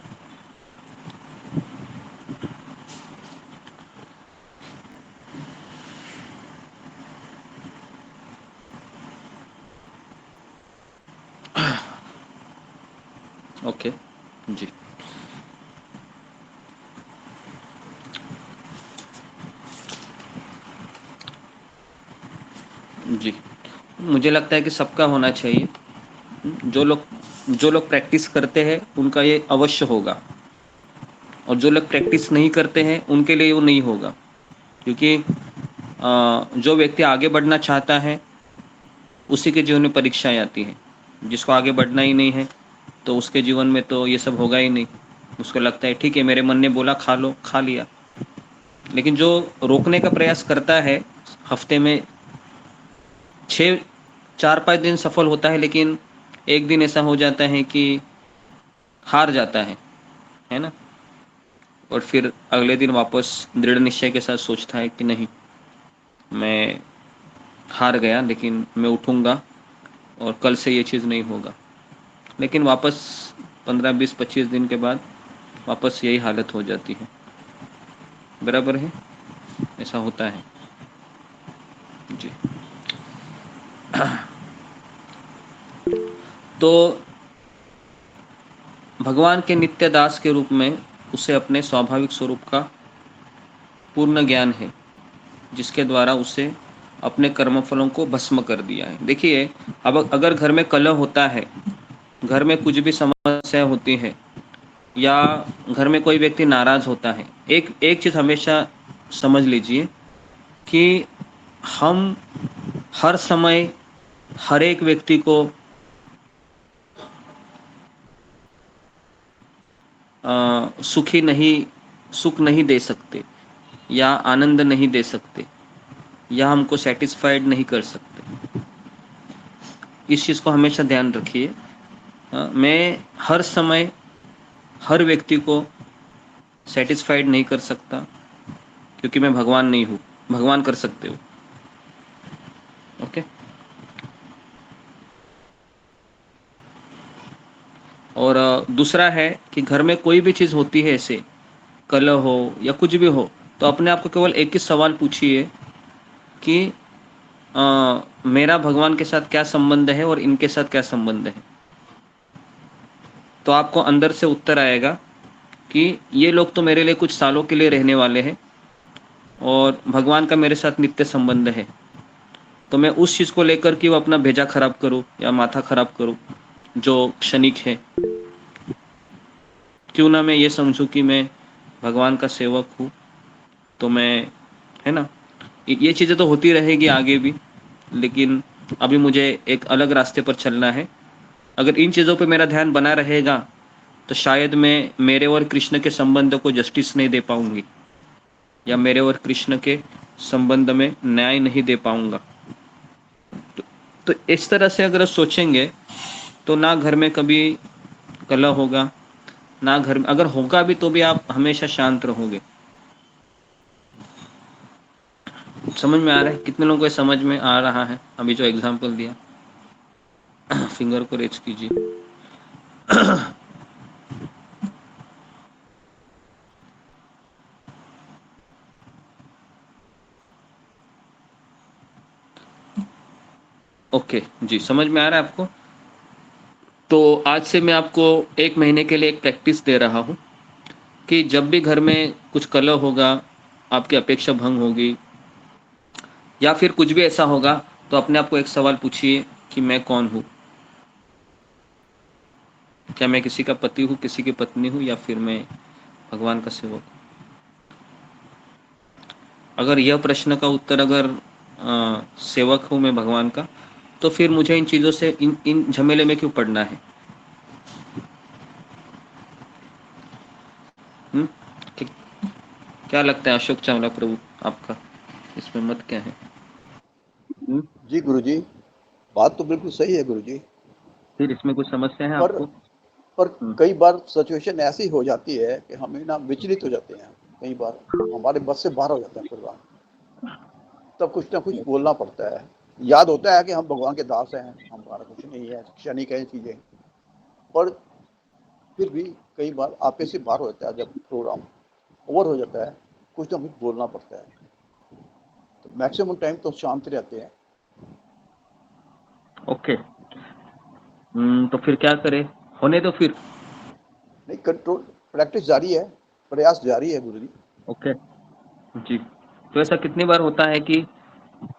ओके जी, जी मुझे लगता है कि सबका होना चाहिए। जो लोग प्रैक्टिस करते हैं उनका ये अवश्य होगा, और जो लोग प्रैक्टिस नहीं करते हैं उनके लिए वो नहीं होगा। क्योंकि जो व्यक्ति आगे बढ़ना चाहता है उसी के जीवन में परीक्षाएं आती हैं। जिसको आगे बढ़ना ही नहीं है तो उसके जीवन में तो ये सब होगा ही नहीं। उसको लगता है ठीक है मेरे मन ने बोला खा लो, खा लिया। लेकिन जो रोकने का प्रयास करता है, हफ्ते में 4-5 दिन सफल होता है, लेकिन एक दिन ऐसा हो जाता है कि हार जाता है ना, और फिर अगले दिन वापस दृढ़ निश्चय के साथ सोचता है कि नहीं, मैं हार गया, लेकिन मैं उठूंगा और कल से ये चीज़ नहीं होगा। लेकिन वापस 15, 20, 25 दिन के बाद वापस यही हालत हो जाती है। बराबर है, ऐसा होता है जी। तो भगवान के नित्य दास के रूप में उसे अपने स्वाभाविक स्वरूप का पूर्ण ज्ञान है, जिसके द्वारा उसे अपने कर्मफलों को भस्म कर दिया है। देखिए, अब अगर घर में कलह होता है, घर में कुछ भी समस्या होती है, या घर में कोई व्यक्ति नाराज होता है, एक चीज हमेशा समझ लीजिए कि हम हर समय हर एक व्यक्ति को सुख नहीं दे सकते, या आनंद नहीं दे सकते, या हमको सेटिस्फाइड नहीं कर सकते। इस चीज को हमेशा ध्यान रखिए। मैं हर समय हर व्यक्ति को सेटिस्फाइड नहीं कर सकता, क्योंकि मैं भगवान नहीं हूँ, भगवान कर सकते हो। ओके। और दूसरा है कि घर में कोई भी चीज होती है, ऐसे कलह हो या कुछ भी हो, तो अपने आप को केवल एक ही सवाल पूछिए कि मेरा भगवान के साथ क्या संबंध है और इनके साथ क्या संबंध है। तो आपको अंदर से उत्तर आएगा कि ये लोग तो मेरे लिए कुछ सालों के लिए रहने वाले हैं और भगवान का मेरे साथ नित्य संबंध है। तो मैं उस चीज को लेकर कि वो अपना भेजा खराब करूं या माथा खराब करूं जो क्षणिक है, क्यों ना मैं ये समझूं कि मैं भगवान का सेवक हूं, तो मैं, है ना, ये चीजें तो होती रहेगी आगे भी, लेकिन अभी मुझे एक अलग रास्ते पर चलना है। अगर इन चीजों पे मेरा ध्यान बना रहेगा तो शायद मैं मेरे और कृष्ण के संबंध को जस्टिस नहीं दे पाऊंगी, या मेरे और कृष्ण के संबंध में न्याय नहीं दे पाऊंगा। तो इस तरह से अगर सोचेंगे तो ना घर में कभी कलह होगा, ना घर में, अगर होगा भी तो भी आप हमेशा शांत रहोगे। समझ में आ रहा है? कितने लोगों को समझ में आ रहा है अभी जो एग्जांपल दिया? फिंगर को रेज कीजिए। ओके जी, समझ में आ रहा है आपको? तो आज से मैं आपको 1 महीने के लिए एक प्रैक्टिस दे रहा हूं कि जब भी घर में कुछ कलह होगा, आपकी अपेक्षा भंग होगी, या फिर कुछ भी ऐसा होगा, तो अपने आप को एक सवाल पूछिए कि मैं कौन हूं? क्या मैं किसी का पति हूं, किसी की पत्नी हूं, या फिर मैं भगवान का सेवक हूं? अगर यह प्रश्न का उत्तर अगर सेवक हूं मैं भगवान का, तो फिर मुझे इन चीजों से इन झमेले में क्यों पड़ना है? ठीक। क्या लगता है अशोक चावला प्रभु, आपका इसमें मत क्या है? जी गुरुजी, बात तो बिल्कुल सही है गुरुजी। फिर इसमें कुछ समस्या है पर आपको? पर कई बार सिचुएशन ऐसी हो जाती है कि हमें ना विचलित हो जाते हैं, कई बार हमारे बस से बाहर हो जाता है परिवार, तब कुछ ना कुछ बोलना पड़ता है। याद होता है कि हम भगवान के दास हैं, हमारा कुछ नहीं है, क्षणिक है चीजें, पर फिर भी कई बार आपे से बाहर हो जाता है। जब प्रोग्राम ओवर हो जाता है, कुछ ना कुछ बोलना पड़ता है, तो मैक्सिमम टाइम तो शांत रहते हैं। ओके। तो फिर क्या करें? होने दो फिर। नहीं, कंट्रोल, प्रैक्टिस जारी है, प्रयास जारी है गुरु जी। ओके जी। तो ऐसा कितनी बार होता है कि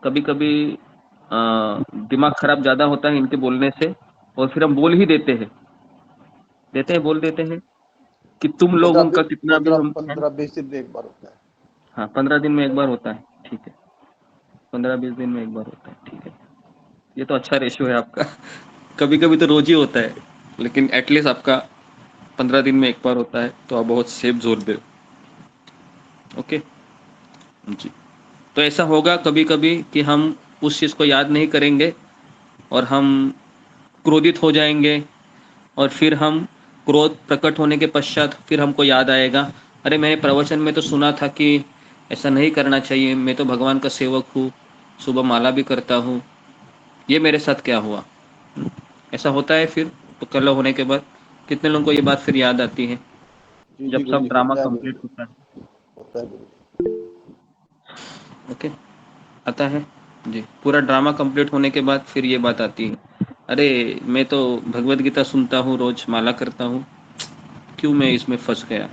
कभी कभी दिमाग खराब ज्यादा होता है इनके बोलने से, और फिर हम बोल ही देते हैं, बोल देते हैं कि तुम लोग उनका कितना भी हम 15-20 दिन में एक बार होता है। हाँ, 15 दिन में एक बार होता है, ठीक है। 15-20 दिन में एक बार होता है, ठीक है। ये तो अच्छा रेशियो है आपका। कभी कभी तो रोज ही होता है, लेकिन एटलीस्ट आपका 15 दिन में एक बार होता है, तो आप बहुत सेफ जोर दे। ओके जी। तो ऐसा होगा कभी कभी कि हम उस चीज को याद नहीं करेंगे और हम क्रोधित हो जाएंगे, और फिर हम क्रोध प्रकट होने के पश्चात फिर हमको याद आएगा, अरे मैंने प्रवचन में तो सुना था कि ऐसा नहीं करना चाहिए, मैं तो भगवान का सेवक हूँ, सुबह माला भी करता हूँ, ये मेरे साथ क्या हुआ। ऐसा होता है फिर तो कल होने के बाद कितने लोगों को ये बात फिर याद आती है जी जी जब गुरु सब जी, ड्रामा होता है गुरु कंप्लीट जी, होता है। होता है गुरु जी। ओके, आता है जी। पूरा ड्रामा कंप्लीट होने के बाद फिर ये बात आती है, अरे मैं तो भगवत गीता सुनता हूँ, रोज माला करता हूँ, क्यों मैं इसमें फंस गया।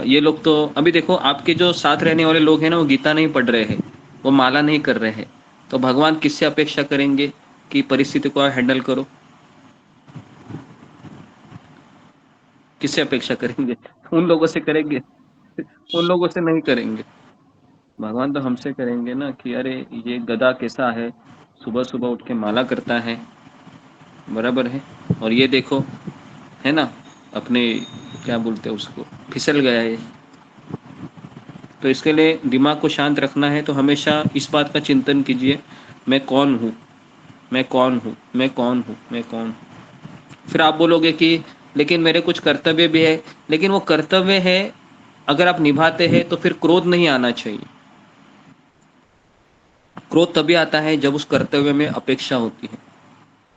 ये लोग तो अभी देखो, आपके जो साथ रहने वाले लोग हैं ना, वो गीता नहीं पढ़ रहे हैं, वो माला नहीं कर रहे हैं, तो भगवान किससे अपेक्षा करेंगे कि परिस्थिति को हैंडल करो। किससे अपेक्षा करेंगे? उन लोगों से करेंगे? उन लोगों से नहीं करेंगे। भगवान तो हमसे करेंगे ना कि अरे ये गधा कैसा है, सुबह सुबह उठ के माला करता है, बराबर है, और ये देखो है ना, अपने क्या बोलते हैं उसको, फिसल गया है। तो इसके लिए दिमाग को शांत रखना है, तो हमेशा इस बात का चिंतन कीजिए, मैं कौन हूँ, मैं कौन हूँ, मैं कौन हूँ, मैं कौन हूँ। फिर आप बोलोगे कि लेकिन मेरे कुछ कर्तव्य भी है, लेकिन वो कर्तव्य है अगर आप निभाते हैं तो फिर क्रोध नहीं आना चाहिए। क्रोध तभी आता है जब उस कर्तव्य में अपेक्षा होती है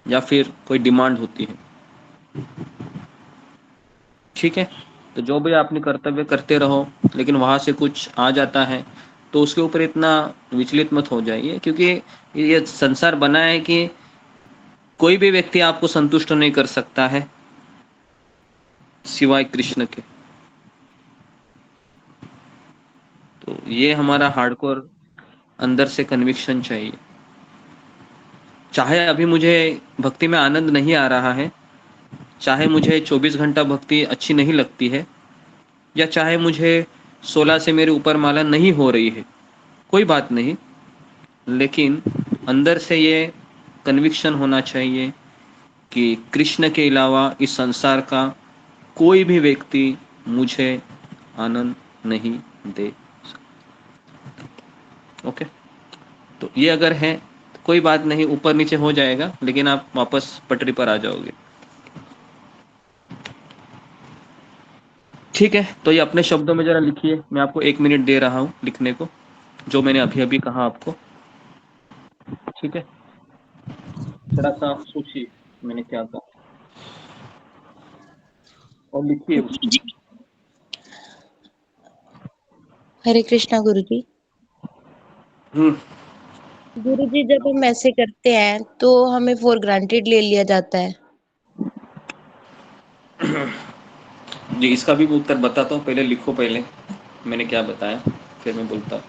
या फिर कोई डिमांड होती है। ठीक है, तो जो भी आपने कर्तव्य करते रहो, लेकिन वहां से कुछ आ जाता है तो उसके ऊपर इतना विचलित मत हो जाइए, क्योंकि ये संसार बना है कि कोई भी व्यक्ति आपको संतुष्ट नहीं कर सकता है सिवाय कृष्ण के। तो ये हमारा हार्डकोर अंदर से कन्विक्शन चाहिए। चाहे अभी मुझे भक्ति में आनंद नहीं आ रहा है, चाहे मुझे 24 घंटा भक्ति अच्छी नहीं लगती है, या चाहे मुझे 16 से मेरे ऊपर माला नहीं हो रही है, कोई बात नहीं, लेकिन अंदर से ये कन्विक्शन होना चाहिए कि कृष्ण के अलावा इस संसार का कोई भी व्यक्ति मुझे आनंद नहीं दे सकता। ओके, तो ये अगर है तो कोई बात नहीं, ऊपर नीचे हो जाएगा, लेकिन आप वापस पटरी पर आ जाओगे। ठीक है, तो ये अपने शब्दों में जरा लिखिए, मैं आपको 1 मिनट दे रहा हूँ लिखने को, जो मैंने अभी अभी कहा आपको। ठीक है, थोड़ा सा सोचिए मैंने क्या कहा और लिखिए उसको। हरे कृष्णा गुरुजी। गुरुजी, जब हम ऐसे करते हैं तो हमें फॉर ग्रांटेड ले लिया जाता है। जी, इसका भी उत्तर बताता हूँ, पहले लिखो, पहले मैंने क्या बताया फिर मैं बोलता हूँ।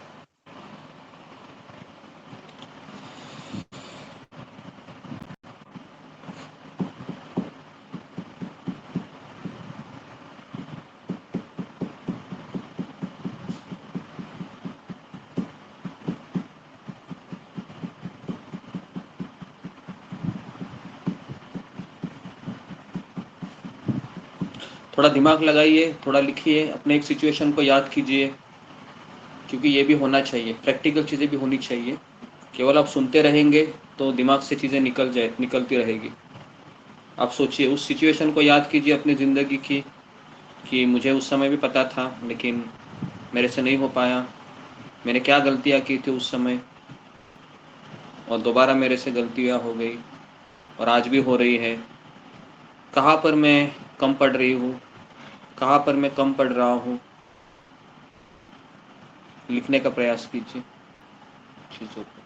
थोड़ा दिमाग लगाइए, थोड़ा लिखिए, अपने एक सिचुएशन को याद कीजिए, क्योंकि ये भी होना चाहिए, प्रैक्टिकल चीज़ें भी होनी चाहिए। केवल आप सुनते रहेंगे तो दिमाग से चीज़ें निकलती रहेगी। आप सोचिए, उस सिचुएशन को याद कीजिए अपनी ज़िंदगी की, कि मुझे उस समय भी पता था लेकिन मेरे से नहीं हो पाया, मैंने क्या गलतियाँ की थी उस समय, और दोबारा मेरे से गलतियाँ हो गई और आज भी हो रही है। कहाँ पर मैं कम पढ़ रही हूँ, कहाँ पर मैं कम पढ़ रहा हूँ, लिखने का प्रयास कीजिए चीज़ों को।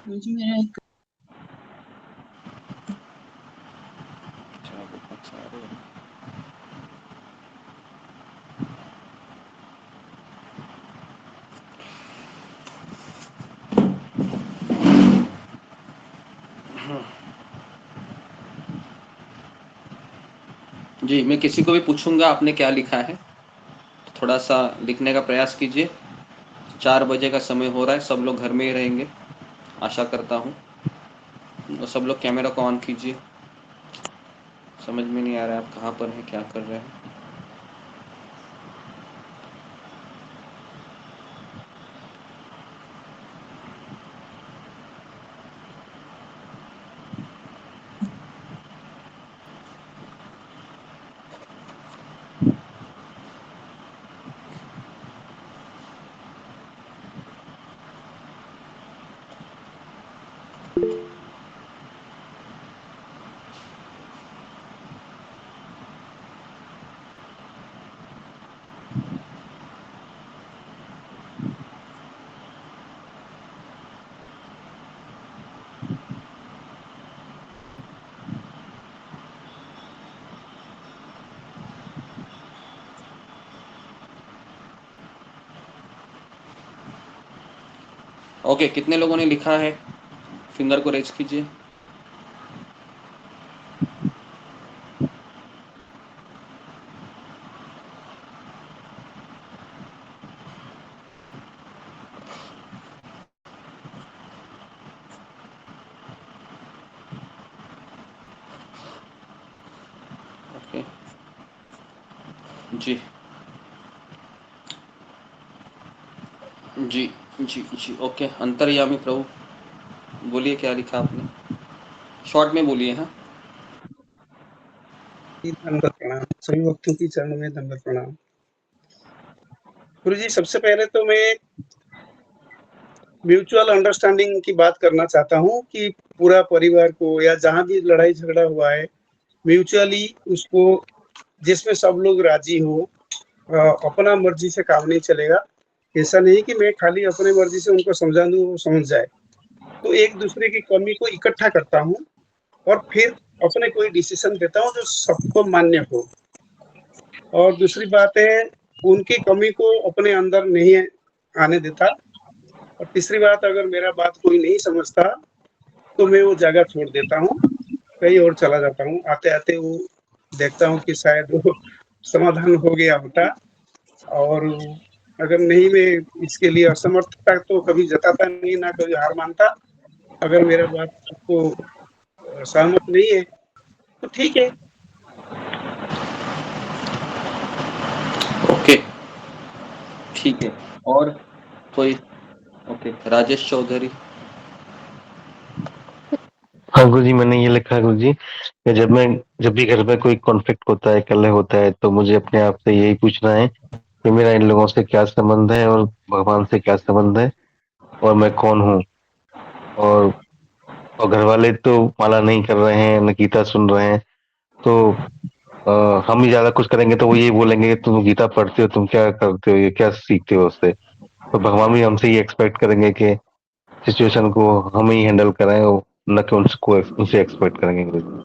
गुरुजी, मेरा एक जी, मैं किसी को भी पूछूंगा आपने क्या लिखा है, थोड़ा सा लिखने का प्रयास कीजिए। 4 बजे का समय हो रहा है, सब लोग घर में ही रहेंगे आशा करता हूँ। और सब लोग कैमरा को ऑन कीजिए। समझ में नहीं आ रहा है आप कहाँ पर हैं, क्या कर रहे हैं। ओके, कितने लोगों ने लिखा है फिंगर को रेज कीजिए। ओके जी जी जी जी। ओके, अंतर्यामी प्रभु बोलिए क्या लिखा आपने, शॉर्ट में बोलिए। हाँ, दंडवत प्रणाम, सभी भक्तों की चरणों में दंडवत प्रणाम। गुरु जी, सबसे पहले तो मैं म्यूचुअल अंडरस्टैंडिंग की बात करना चाहता हूँ कि पूरा परिवार को या जहाँ भी लड़ाई झगड़ा हुआ है, म्यूचुअली उसको, जिसमें सब लोग राजी हो, अपना मर्जी से काम नहीं चलेगा। ऐसा नहीं कि मैं खाली अपने मर्जी से उनको समझा दूं, वो समझ जाए। तो एक दूसरे की कमी को इकट्ठा करता हूँ और फिर अपने कोई डिसीजन देता हूँ जो सबको मान्य हो। और दूसरी बात है, उनकी कमी को अपने अंदर नहीं आने देता। और तीसरी बात, अगर मेरा बात कोई नहीं समझता तो मैं वो जगह छोड़ देता हूँ, कहीं और चला जाता हूँ। आते आते वो देखता हूँ कि शायद वो समाधान हो गया होता। और अगर नहीं, मैं इसके लिए असमर्थता तो कभी जताता नहीं, ना कभी हार मानता। अगर मेरा बात आपको सहमत नहीं है तो ठीक है। ओके ठीक है। और कोई? ओके, राजेश चौधरी। हाँ गुरुजी, मैंने ये लिखा है गुरुजी कि जब भी घर में कोई कॉन्फ्लिक्ट होता है, कलह होता है, तो मुझे अपने आप से यही पूछना है कि मेरा इन लोगों से क्या संबंध है और भगवान से क्या संबंध है और मैं कौन हूँ। और घर वाले तो माला नहीं कर रहे हैं, न गीता सुन रहे हैं, तो हम ही ज्यादा कुछ करेंगे तो वो यही बोलेंगे कि तुम गीता पढ़ते हो, तुम क्या करते हो, ये क्या सीखते हो उससे। तो भगवान भी हमसे ये एक्सपेक्ट करेंगे कि सिचुएशन को हम ही हैंडल कराएं, और न कि उनसे एक्सपेक्ट करेंगे गुरुजी।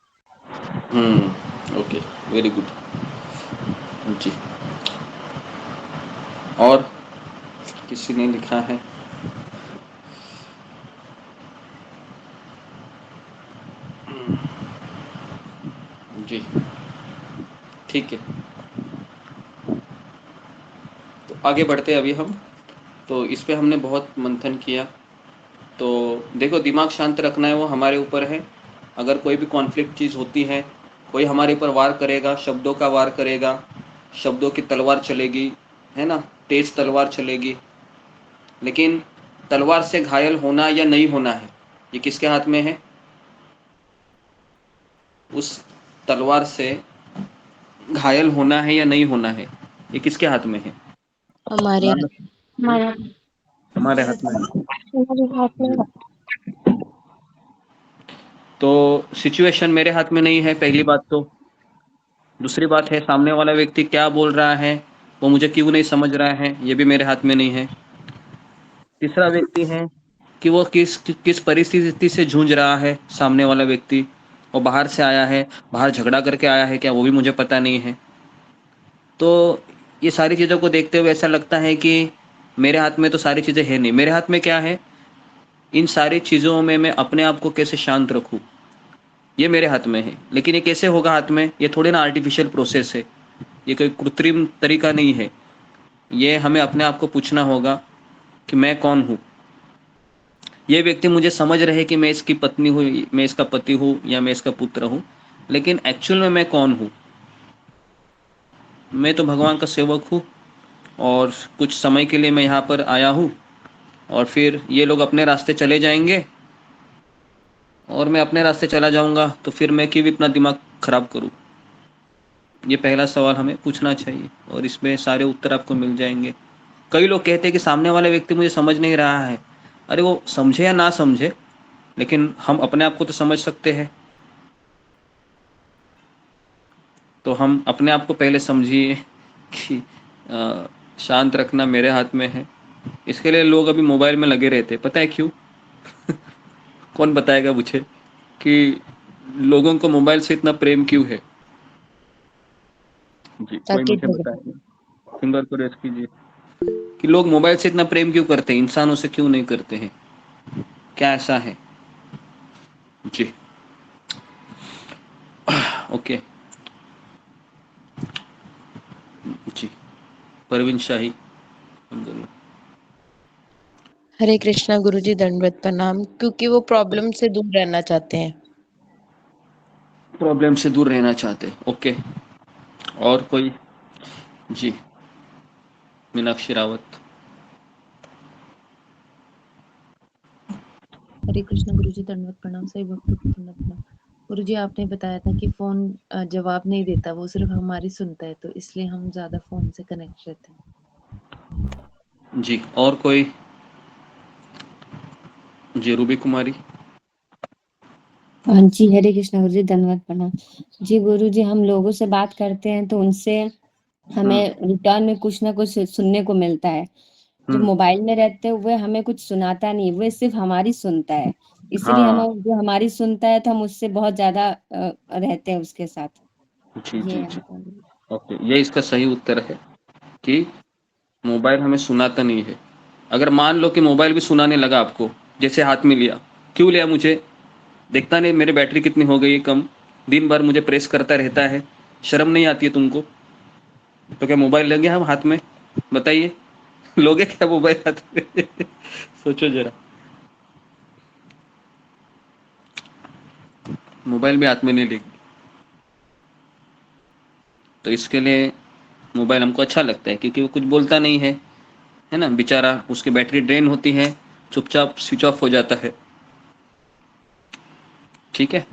ओके, वेरी गुड जी। और किसी ने लिखा है? जी ठीक है, तो आगे बढ़ते हैं अभी हम। तो इस पे हमने बहुत मंथन किया। तो देखो, दिमाग शांत रखना है, वो हमारे ऊपर है। अगर कोई भी कॉन्फ्लिक्ट चीज़ होती है, कोई हमारे ऊपर वार करेगा, शब्दों का वार करेगा, शब्दों की तलवार चलेगी, है ना, तेज तलवार चलेगी। लेकिन तलवार से घायल होना या नहीं होना है, ये किसके हाथ में है? उस तलवार से घायल होना है या नहीं होना है, ये किसके हाथ में है? हमारे हमारे हाथ में है। तो सिचुएशन मेरे हाथ में नहीं है, पहली बात तो। दूसरी बात है, सामने वाला व्यक्ति क्या बोल रहा है, वो मुझे क्यों नहीं समझ रहा है, ये भी मेरे हाथ में नहीं है। तीसरा व्यक्ति है कि वो किस परिस्थिति से जूझ रहा है, सामने वाला व्यक्ति। वो बाहर से आया है, बाहर झगड़ा करके आया है क्या, वो भी मुझे पता नहीं है। तो ये सारी चीज़ों को देखते हुए ऐसा लगता है कि मेरे हाथ में तो सारी चीज़ें है नहीं। मेरे हाथ में क्या है? इन सारी चीज़ों में मैं अपने आप को कैसे शांत रखूं, ये मेरे हाथ में है। लेकिन ये कैसे होगा हाथ में? ये थोड़े ना आर्टिफिशियल प्रोसेस है, ये कोई कृत्रिम तरीका नहीं है। ये हमें अपने आप को पूछना होगा कि मैं कौन हूँ। ये व्यक्ति मुझे समझ रहे कि मैं इसकी पत्नी हूँ, मैं इसका पति हूँ या मैं इसका पुत्र हूँ, लेकिन एक्चुअल में मैं कौन हूँ? मैं तो भगवान का सेवक हूँ और कुछ समय के लिए मैं यहाँ पर आया हूँ और फिर ये लोग अपने रास्ते चले जाएंगे और मैं अपने रास्ते चला जाऊंगा, तो फिर मैं क्यों इतना दिमाग खराब करूँ? ये पहला सवाल हमें पूछना चाहिए और इसमें सारे उत्तर आपको मिल जाएंगे। कई लोग कहते हैं कि सामने वाला व्यक्ति मुझे समझ नहीं रहा है। अरे वो समझे या ना समझे, लेकिन हम अपने आप को तो समझ सकते हैं। तो हम अपने आप को पहले समझिए कि शांत रखना मेरे हाथ में है। इसके लिए लोग अभी मोबाइल में लगे रहते, पता है क्यों? कौन बताएगा मुझे कि लोगों को मोबाइल से इतना प्रेम क्यों है? जी, कोई ताकि मुझे बताएगा, फिंगर को रेस कीजिए कि लोग मोबाइल से इतना प्रेम क्यों करते हैं, इंसानों से क्यों नहीं करते हैं? क्या ऐसा है? जी ओके जी, परवीन शाही बोलो। हरे कृष्णा गुरुजी, दंडवत प्रणाम। क्योंकि वो प्रॉब्लम से दूर रहना चाहते हैं। प्रॉब्लम से दूर रहना चाहते, ओके। और कोई? जी, मीनाक्षी रावत। हरे कृष्ण गुरुजी, दंडवत प्रणाम। सही भक्तों को दंडवत प्रणाम। गुरुजी, आपने बताया था कि फोन जवाब नहीं देता, वो सिर्फ हमारी सुनता है, तो इसलिए हम ज्यादा फोन से कनेक्ट रहते हैं। जी, और कोई? जी, रूबी कुमारी। हाँ जी, हरे कृष्ण गुरु जी, धन्यवाद प्रणाम। जी गुरु जी, हम लोगों से बात करते हैं तो उनसे हमें रिटर्न में कुछ ना कुछ सुनने को मिलता है। जो मोबाइल में रहते हुए हमें कुछ सुनाता नहीं, वो सिर्फ हमारी सुनता है। इसलिए हम हाँ जो हमारी सुनता है तो हम उससे बहुत ज्यादा रहते हैं उसके साथ। जी ये जी है जी, हमारा। ओके, ये इसका सही उत्तर है कि मोबाइल हमें सुनाता नहीं है। अगर मान लो कि मोबाइल भी सुनाने लगा आपको, जैसे हाथ में लिया, क्यों लिया? मुझे देखता नहीं मेरी बैटरी कितनी हो गई है कम, दिन भर मुझे प्रेस करता रहता है, शर्म नहीं आती है तुमको? तो क्या मोबाइल लग गया हम हाथ में? बताइए, लोगे क्या मोबाइल हाथ में? सोचो जरा, मोबाइल भी हाथ में नहीं लेगी। तो इसके लिए मोबाइल हमको अच्छा लगता है क्योंकि वो कुछ बोलता नहीं है, है ना? बेचारा, उसकी बैटरी ड्रेन होती है, चुपचाप स्विच ऑफ हो जाता है। ठीक है,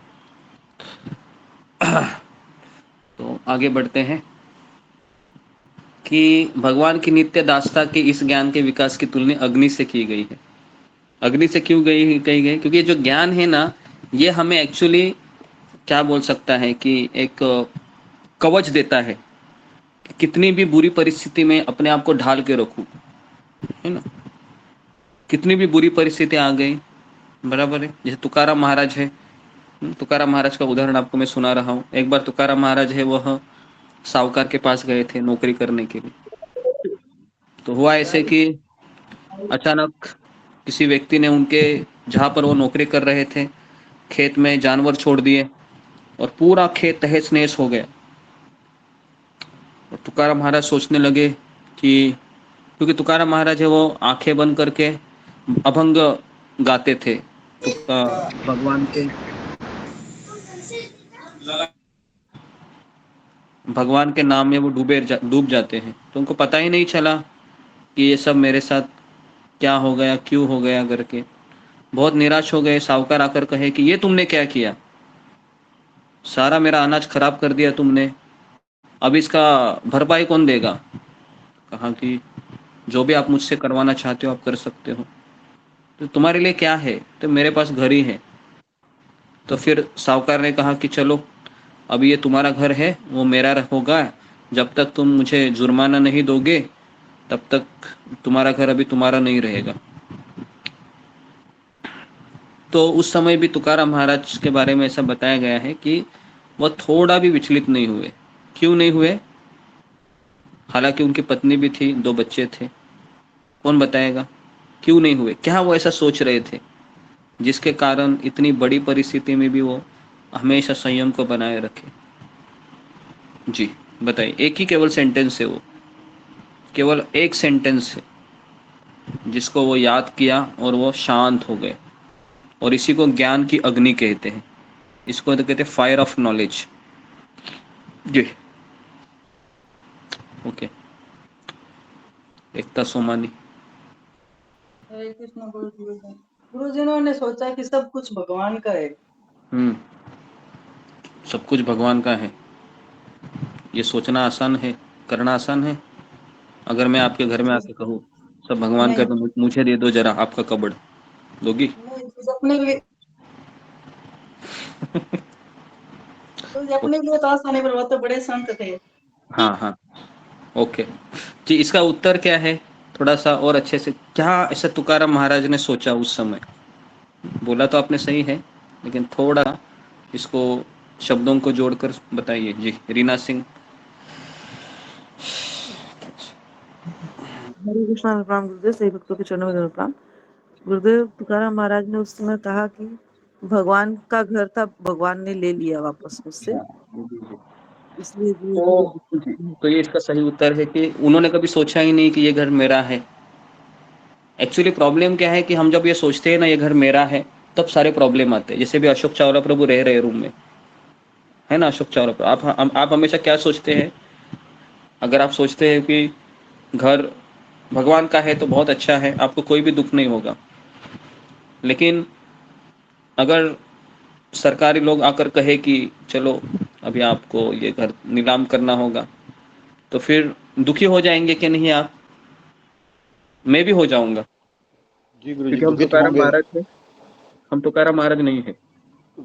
तो आगे बढ़ते हैं कि भगवान की नित्य दासता के इस ज्ञान के विकास की तुलना अग्नि से की गई है। अग्नि से क्यों कही गई? क्योंकि ये जो ज्ञान है ना, ये हमें एक्चुअली क्या बोल सकता है कि एक कवच देता है कि कितनी भी बुरी परिस्थिति में अपने आप को ढाल के रखूं, है ना? कितनी भी बुरी परिस्थिति आ गई, बराबर है। जैसे तुकाराम महाराज है, तुकाराम महाराज का उदाहरण आपको मैं सुना रहा हूँ। एक बार तुकाराम महाराज है, वह साहूकार के पास गए थे नौकरी करने के लिए। तो हुआ ऐसे कि अचानक किसी व्यक्ति ने उनके, जहाँ पर वो नौकरी कर रहे थे, खेत में जानवर छोड़ दिए और पूरा खेत तहस नहस हो गया। और तुकाराम महाराज सोचने लगे कि, क्योंकि तुकाराम महाराज है वो आंखें बंद करके अभंग गाते थे, तो भगवान के नाम में वो डूब जाते हैं। तो उनको पता ही नहीं चला कि ये सब मेरे साथ क्या हो गया, क्यों हो गया करके। बहुत निराश हो गए। साहूकार आकर कहे कि ये तुमने क्या किया, सारा मेरा अनाज खराब कर दिया तुमने, अब इसका भरपाई कौन देगा? कहा कि जो भी आप मुझसे करवाना चाहते हो आप कर सकते हो, तो तुम्हारे लिए क्या है? तो मेरे पास घर ही है। तो फिर साहूकार ने कहा कि चलो, अब ये तुम्हारा घर है, वो मेरा होगा, जब तक तुम मुझे जुर्माना नहीं दोगे तब तक तुम्हारा घर अभी तुम्हारा नहीं रहेगा। तो उस समय भी तुकाराम महाराज के बारे में ऐसा बताया गया है कि वह थोड़ा भी विचलित नहीं हुए। क्यों नहीं हुए? हालांकि उनकी पत्नी भी थी, 2 बच्चे थे। कौन बताएगा क्यों नहीं हुए? क्या वो ऐसा सोच रहे थे जिसके कारण इतनी बड़ी परिस्थिति में भी वो हमेशा संयम को बनाए रखे। जी बताइए, एक ही केवल सेंटेंस है, वो केवल एक सेंटेंस है जिसको वो याद किया और वो शांत हो गए, और इसी को ज्ञान की अग्नि कहते हैं, इसको तो कहते हैं फायर ऑफ नॉलेज। जी ओके, एकता सोमानी। हरे कृष्ण गुरु जी ने सोचा कि सब कुछ भगवान का है। सब कुछ भगवान का है, ये सोचना आसान है, करना आसान है। अगर मैं आपके घर में आके कहूँ सब भगवान का है, तो मुझे दे दो जरा आपका कबड़, दोगी? अपने लिए अपने लिए तो आसान है, पर वो तो बड़े संत थे। हाँ हाँ ओके जी, इसका उत्तर क्या है? थोड़ा सा और अच्छे से, क्या ऐसा तुकाराम महाराज ने सोचा उस समय? बोला तो आपने सही है, लेकिन थोड़ा इसको शब्दों को जोड़कर बताइए। जी रीना सिंह। हरे कृष्णा प्रणाम गुरुदेव, सही भक्तों के चरणों में प्रणाम। गुरुदेव तुकाराम महाराज ने उस समय कहा कि भगवान का घर था, भगवान ने ले लिया वापस मुझसे, इसलिए तो ये इसका सही उत्तर है कि उन्होंने कभी सोचा ही नहीं कि ये घर मेरा है। एक्चुअली प्रॉब्लम क्या है कि हम जब ये सोचते हैं ना ये घर मेरा है, तब सारे प्रॉब्लम आते हैं। जैसे भी अशोक चावला प्रभु रह रहे रूम में, है ना अशोक चावला प्रभु, आप हमेशा क्या सोचते हैं? अगर आप सोचते हैं कि घर भगवान का है तो बहुत अच्छा है, आपको कोई भी दुख नहीं होगा। लेकिन अगर सरकारी लोग आकर कहे कि चलो अभी आपको ये घर नीलाम करना होगा, तो फिर दुखी हो जाएंगे कि नहीं आप? मैं भी हो जाऊंगा, जी गुरु जी, क्योंकि हम दुखित तुकाराम होंगे। महाराज है, हम तुकाराम महाराज नहीं है,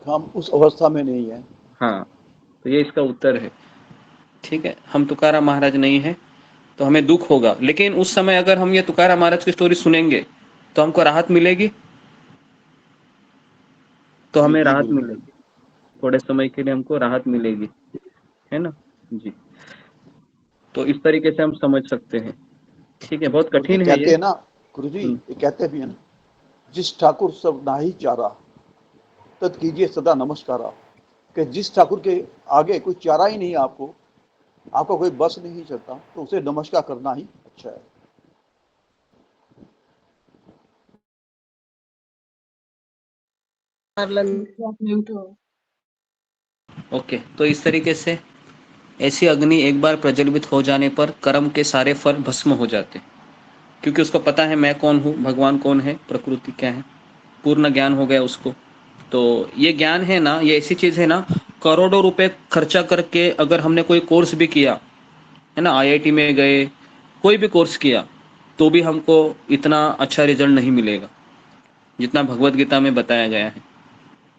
हम उस अवस्था में नहीं है। हाँ, तो ये इसका उत्तर है। ठीक है, हम तुकाराम महाराज नहीं है तो हमें दुख होगा, लेकिन उस समय अगर हम ये तुकाराम महाराज की स्टोरी सुनेंगे तो हमको राहत मिलेगी, तो हमें जी राहत गुरु जी। मिलेगी, थोड़े समय के लिए हमको राहत मिलेगी, है ना जी। तो इस तरीके से हम समझ सकते हैं। ठीक है, बहुत और ये कठिन है कहते ये। हैं ना गुरु जी, ये कहते भी हैं ना, जिस ठाकुर सब नाही चारा तत् कीजिए सदा नमस्कारा, कि जिस ठाकुर के आगे कोई चारा ही नहीं है, आपको आपका कोई बस नहीं चलता, तो उसे नमस्कार करना ही अच्छा है। ओके, तो इस तरीके से ऐसी अग्नि एक बार प्रज्वलित हो जाने पर कर्म के सारे फल भस्म हो जाते, क्योंकि उसको पता है मैं कौन हूँ, भगवान कौन है, प्रकृति क्या है, पूर्ण ज्ञान हो गया उसको। तो ये ज्ञान है ना, ये ऐसी चीज है ना, करोड़ों रुपए खर्चा करके अगर हमने कोई कोर्स भी किया है ना, आईआईटी में गए, कोई भी कोर्स किया, तो भी हमको इतना अच्छा रिजल्ट नहीं मिलेगा जितना भगवत गीता में बताया गया है।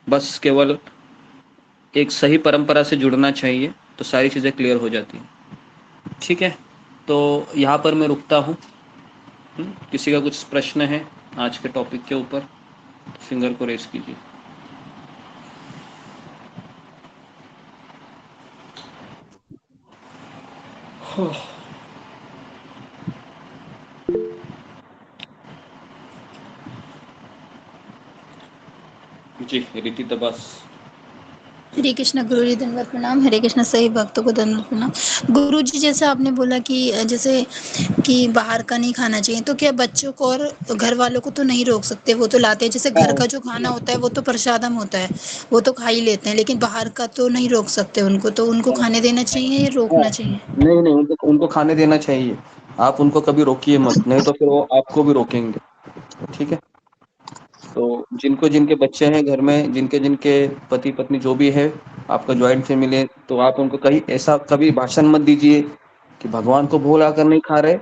बस केवल एक सही परंपरा से जुड़ना चाहिए, तो सारी चीज़ें क्लियर हो जाती हैं। ठीक है, तो यहाँ पर मैं रुकता हूँ। किसी का कुछ प्रश्न है आज के टॉपिक के ऊपर, फिंगर को रेस कीजिए। जी रीति तबास। हरे कृष्ण गुरु जी धन्यवाद प्रणाम। हरे कृष्ण सही भक्तों को धन्यवाद प्रणाम। गुरु जी जैसे आपने बोला कि जैसे कि बाहर का नहीं खाना चाहिए, तो क्या बच्चों को और घर वालों को तो नहीं रोक सकते? वो तो लाते हैं, जैसे घर का जो खाना होता है वो तो प्रसादम होता है, वो तो खा ही लेते हैं, लेकिन बाहर का तो नहीं रोक सकते उनको, तो उनको खाने देना चाहिए या रोकना चाहिए? नहीं नहीं, उनको खाने देना चाहिए। आप उनको कभी रोकिए मत, नहीं तो फिर वो आपको भी रोकेंगे। ठीक है, तो जिनको जिनके बच्चे हैं घर में, जिनके जिनके पति पत्नी जो भी है, आपका ज्वाइंट फैमिली है, तो आप उनको कहीं ऐसा कभी भाषण मत दीजिए कि भगवान को भूल आकर नहीं खा रहे,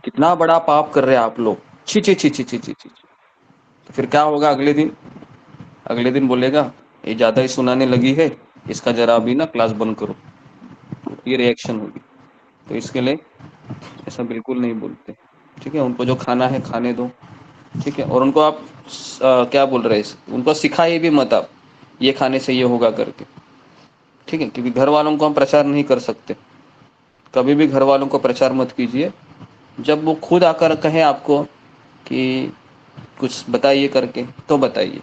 कितना बड़ा पाप कर रहे हैं आप लोग, छी छी छी छी छी छी छी। तो फिर क्या होगा? अगले दिन बोलेगा ये ज्यादा ही सुनाने लगी है, इसका जरा अभी ना क्लास बंद करो, ये रिएक्शन होगी। तो इसके लिए ऐसा बिल्कुल नहीं बोलते। ठीक है, उनको जो खाना है खाने दो। ठीक है, और उनको आप क्या बोल रहे हैं, उनको सिखाइए भी मत आप ये खाने से ये होगा करके। ठीक है, क्योंकि घर वालों को हम प्रचार नहीं कर सकते, कभी भी घर वालों को प्रचार मत कीजिए। जब वो खुद आकर कहें आपको कि कुछ बताइए करके, तो बताइए।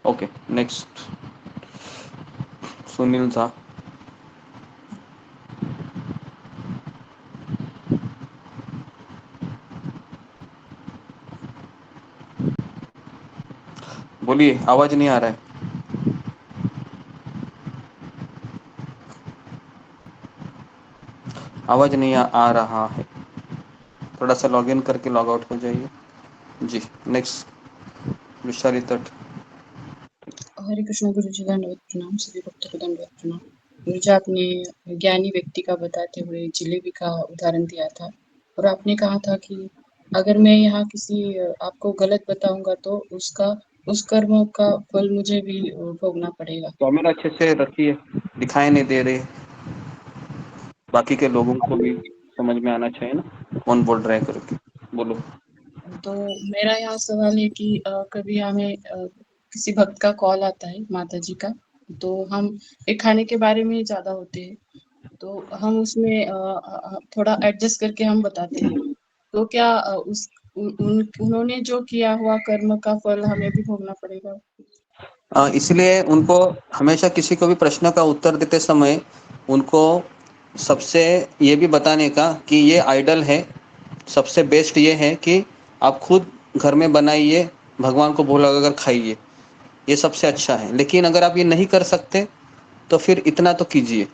Okay, next Sunil Jha. बोलिए, आवाज नहीं आ रहा है। आवाज नहीं आ रहा है, थोड़ा सा लॉग इन करके लॉग आउट हो जाइए जी। नेक्स्ट विशाली तट। हरे कृष्ण गुरु जी, दंडवत प्रणाम। सभी भक्तों को दंडवत प्रणाम। गुरु जी, आपने ज्ञानी व्यक्ति का बताते हुए जलेबी का उदाहरण दिया था और आपने कहा था कि अगर मैं यहाँ किसी आपको गलत बताऊंगा तो उस कर्म का फल मुझे भी भोगना पड़ेगा। कैमरा अच्छे से रखिए, दिखाई नहीं दे रहे, बाकी के लोगों को भी समझ में आना चाहिए ना कौन बोल रहा है करके। बोलो। तो मेरा यहाँ सवाल है कि कभी हमें किसी भक्त का कॉल आता है माता जी का, तो हम एक खाने के बारे में ज्यादा होते हैं, तो हम उसमें थोड़ा एडजस्ट करके हम बताते हैं, तो क्या उन्होंने जो किया हुआ कर्म का फल हमें भी भोगना पड़ेगा? इसलिए उनको हमेशा किसी को भी प्रश्न का उत्तर देते समय उनको सबसे ये भी बताने का कि ये आइडल है, सबसे बेस्ट ये है कि आप खुद घर में बनाइए, भगवान को भोग लगाकर खाइए, ये सबसे अच्छा है। लेकिन अगर आप ये नहीं कर सकते तो फिर इतना तो कीजिए।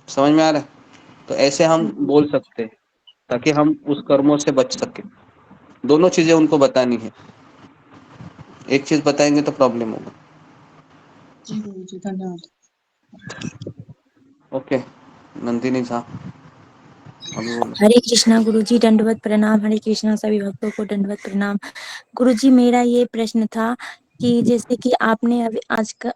समझ में आ रहा है? तो ऐसे हम बोल सकते हैं ताकि हम उस कर्मों से बच सके। दोनों चीजें उनको बतानी है, एक चीज बताएंगे तो प्रॉब्लम होगा। जी गुरु जी, धन्यवाद। ओके, नंदिनी झा अभी बोलो। हरे कृष्णा गुरुजी, दंडवत प्रणाम। हरे कृष्णा, सभी भक्तों को दंडवत प्रणाम। गुरुजी, मेरा ये प्रश्न था कि जैसे कि आपने अभी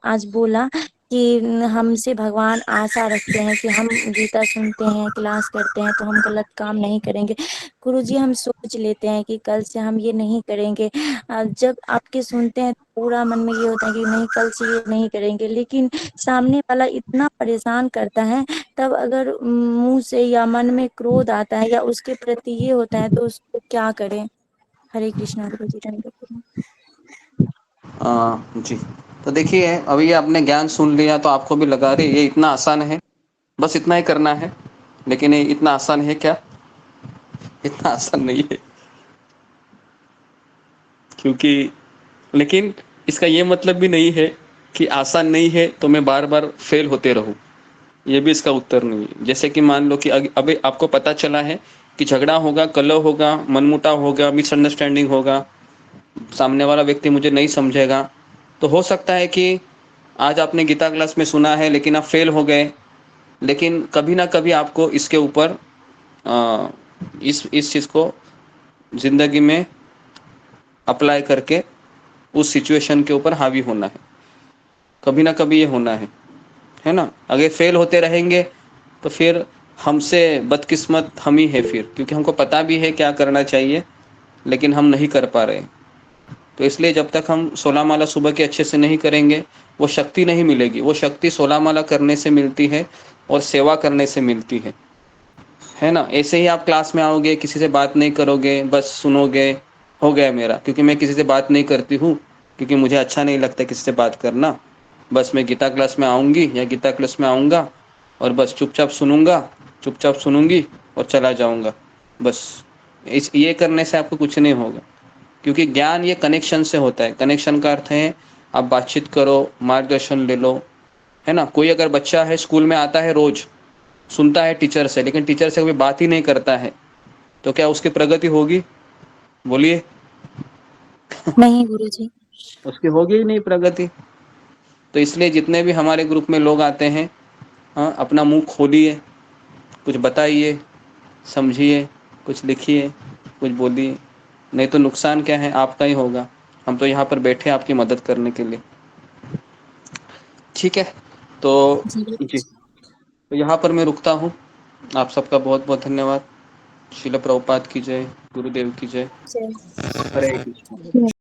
आज बोला कि हमसे भगवान आशा रखते हैं कि हम गीता सुनते हैं, क्लास करते हैं, तो हम गलत काम नहीं करेंगे। गुरुजी, हम सोच लेते हैं कि कल से हम ये नहीं करेंगे, जब आपके सुनते हैं पूरा मन में ये होता है कि नहीं, कल से ये नहीं करेंगे, लेकिन सामने वाला इतना परेशान करता है, तब अगर मुंह से या मन में क्रोध आता है या उसके प्रति ये होता है, तो उसको क्या करें? हरे कृष्णा गुरुजी, दंडवत प्रणाम। जी, तो देखिए अभी आपने ज्ञान सुन लिया तो आपको भी लगा रहे ये इतना आसान है, बस इतना ही करना है। लेकिन ये इतना आसान है क्या? इतना आसान नहीं है, क्योंकि लेकिन इसका ये मतलब भी नहीं है कि आसान नहीं है तो मैं बार बार फेल होते रहूं, ये भी इसका उत्तर नहीं है। जैसे कि मान लो कि अभी आपको पता चला है कि झगड़ा होगा, कलह होगा, मनमुटाव होगा, मिसअंडरस्टैंडिंग होगा, सामने वाला व्यक्ति मुझे नहीं समझेगा, तो हो सकता है कि आज आपने गीता क्लास में सुना है लेकिन आप फेल हो गए। लेकिन कभी ना कभी आपको इसके ऊपर इस चीज़ को जिंदगी में अप्लाई करके उस सिचुएशन के ऊपर हावी होना है, कभी ना कभी ये होना है ना। अगर फेल होते रहेंगे तो फिर हमसे बदकिस्मत हम ही है फिर, क्योंकि हमको पता भी है क्या करना चाहिए लेकिन हम नहीं कर पा रहे। तो इसलिए जब तक हम 16 माला सुबह के अच्छे से नहीं करेंगे वो शक्ति नहीं मिलेगी। वो शक्ति 16 माला करने से मिलती है और सेवा करने से मिलती है ना। ऐसे ही आप क्लास में आओगे, किसी से बात नहीं करोगे, बस सुनोगे, हो गया मेरा, क्योंकि मैं किसी से बात नहीं करती हूँ, क्योंकि मुझे अच्छा नहीं लगता किसी से बात करना। बस मैं गीता क्लास में आऊँगी या गीता क्लास में आऊँगा और बस चुपचाप सुनूंगा, चुपचाप सुनूंगी और चला जाऊँगा। बस ये करने से आपको कुछ नहीं होगा, क्योंकि ज्ञान ये कनेक्शन से होता है। कनेक्शन का अर्थ है आप बातचीत करो, मार्गदर्शन ले लो, है ना। कोई अगर बच्चा है स्कूल में आता है, रोज सुनता है टीचर से, लेकिन टीचर से कभी बात ही नहीं करता है, तो क्या उसकी प्रगति होगी? बोलिए। नहीं गुरुजी। उसकी होगी ही नहीं प्रगति। तो इसलिए जितने भी हमारे ग्रुप में लोग आते हैं, हाँ, अपना मुंह खोलिए, कुछ बताइए, समझिए, कुछ लिखिए, कुछ बोलिए, नहीं तो नुकसान क्या है, आपका ही होगा। हम तो यहाँ पर बैठे आपकी मदद करने के लिए, ठीक है। तो जी, तो यहाँ पर मैं रुकता हूँ। आप सबका बहुत बहुत धन्यवाद। श्रील प्रभुपाद की जय, गुरुदेव की जय। हरे कृष्ण।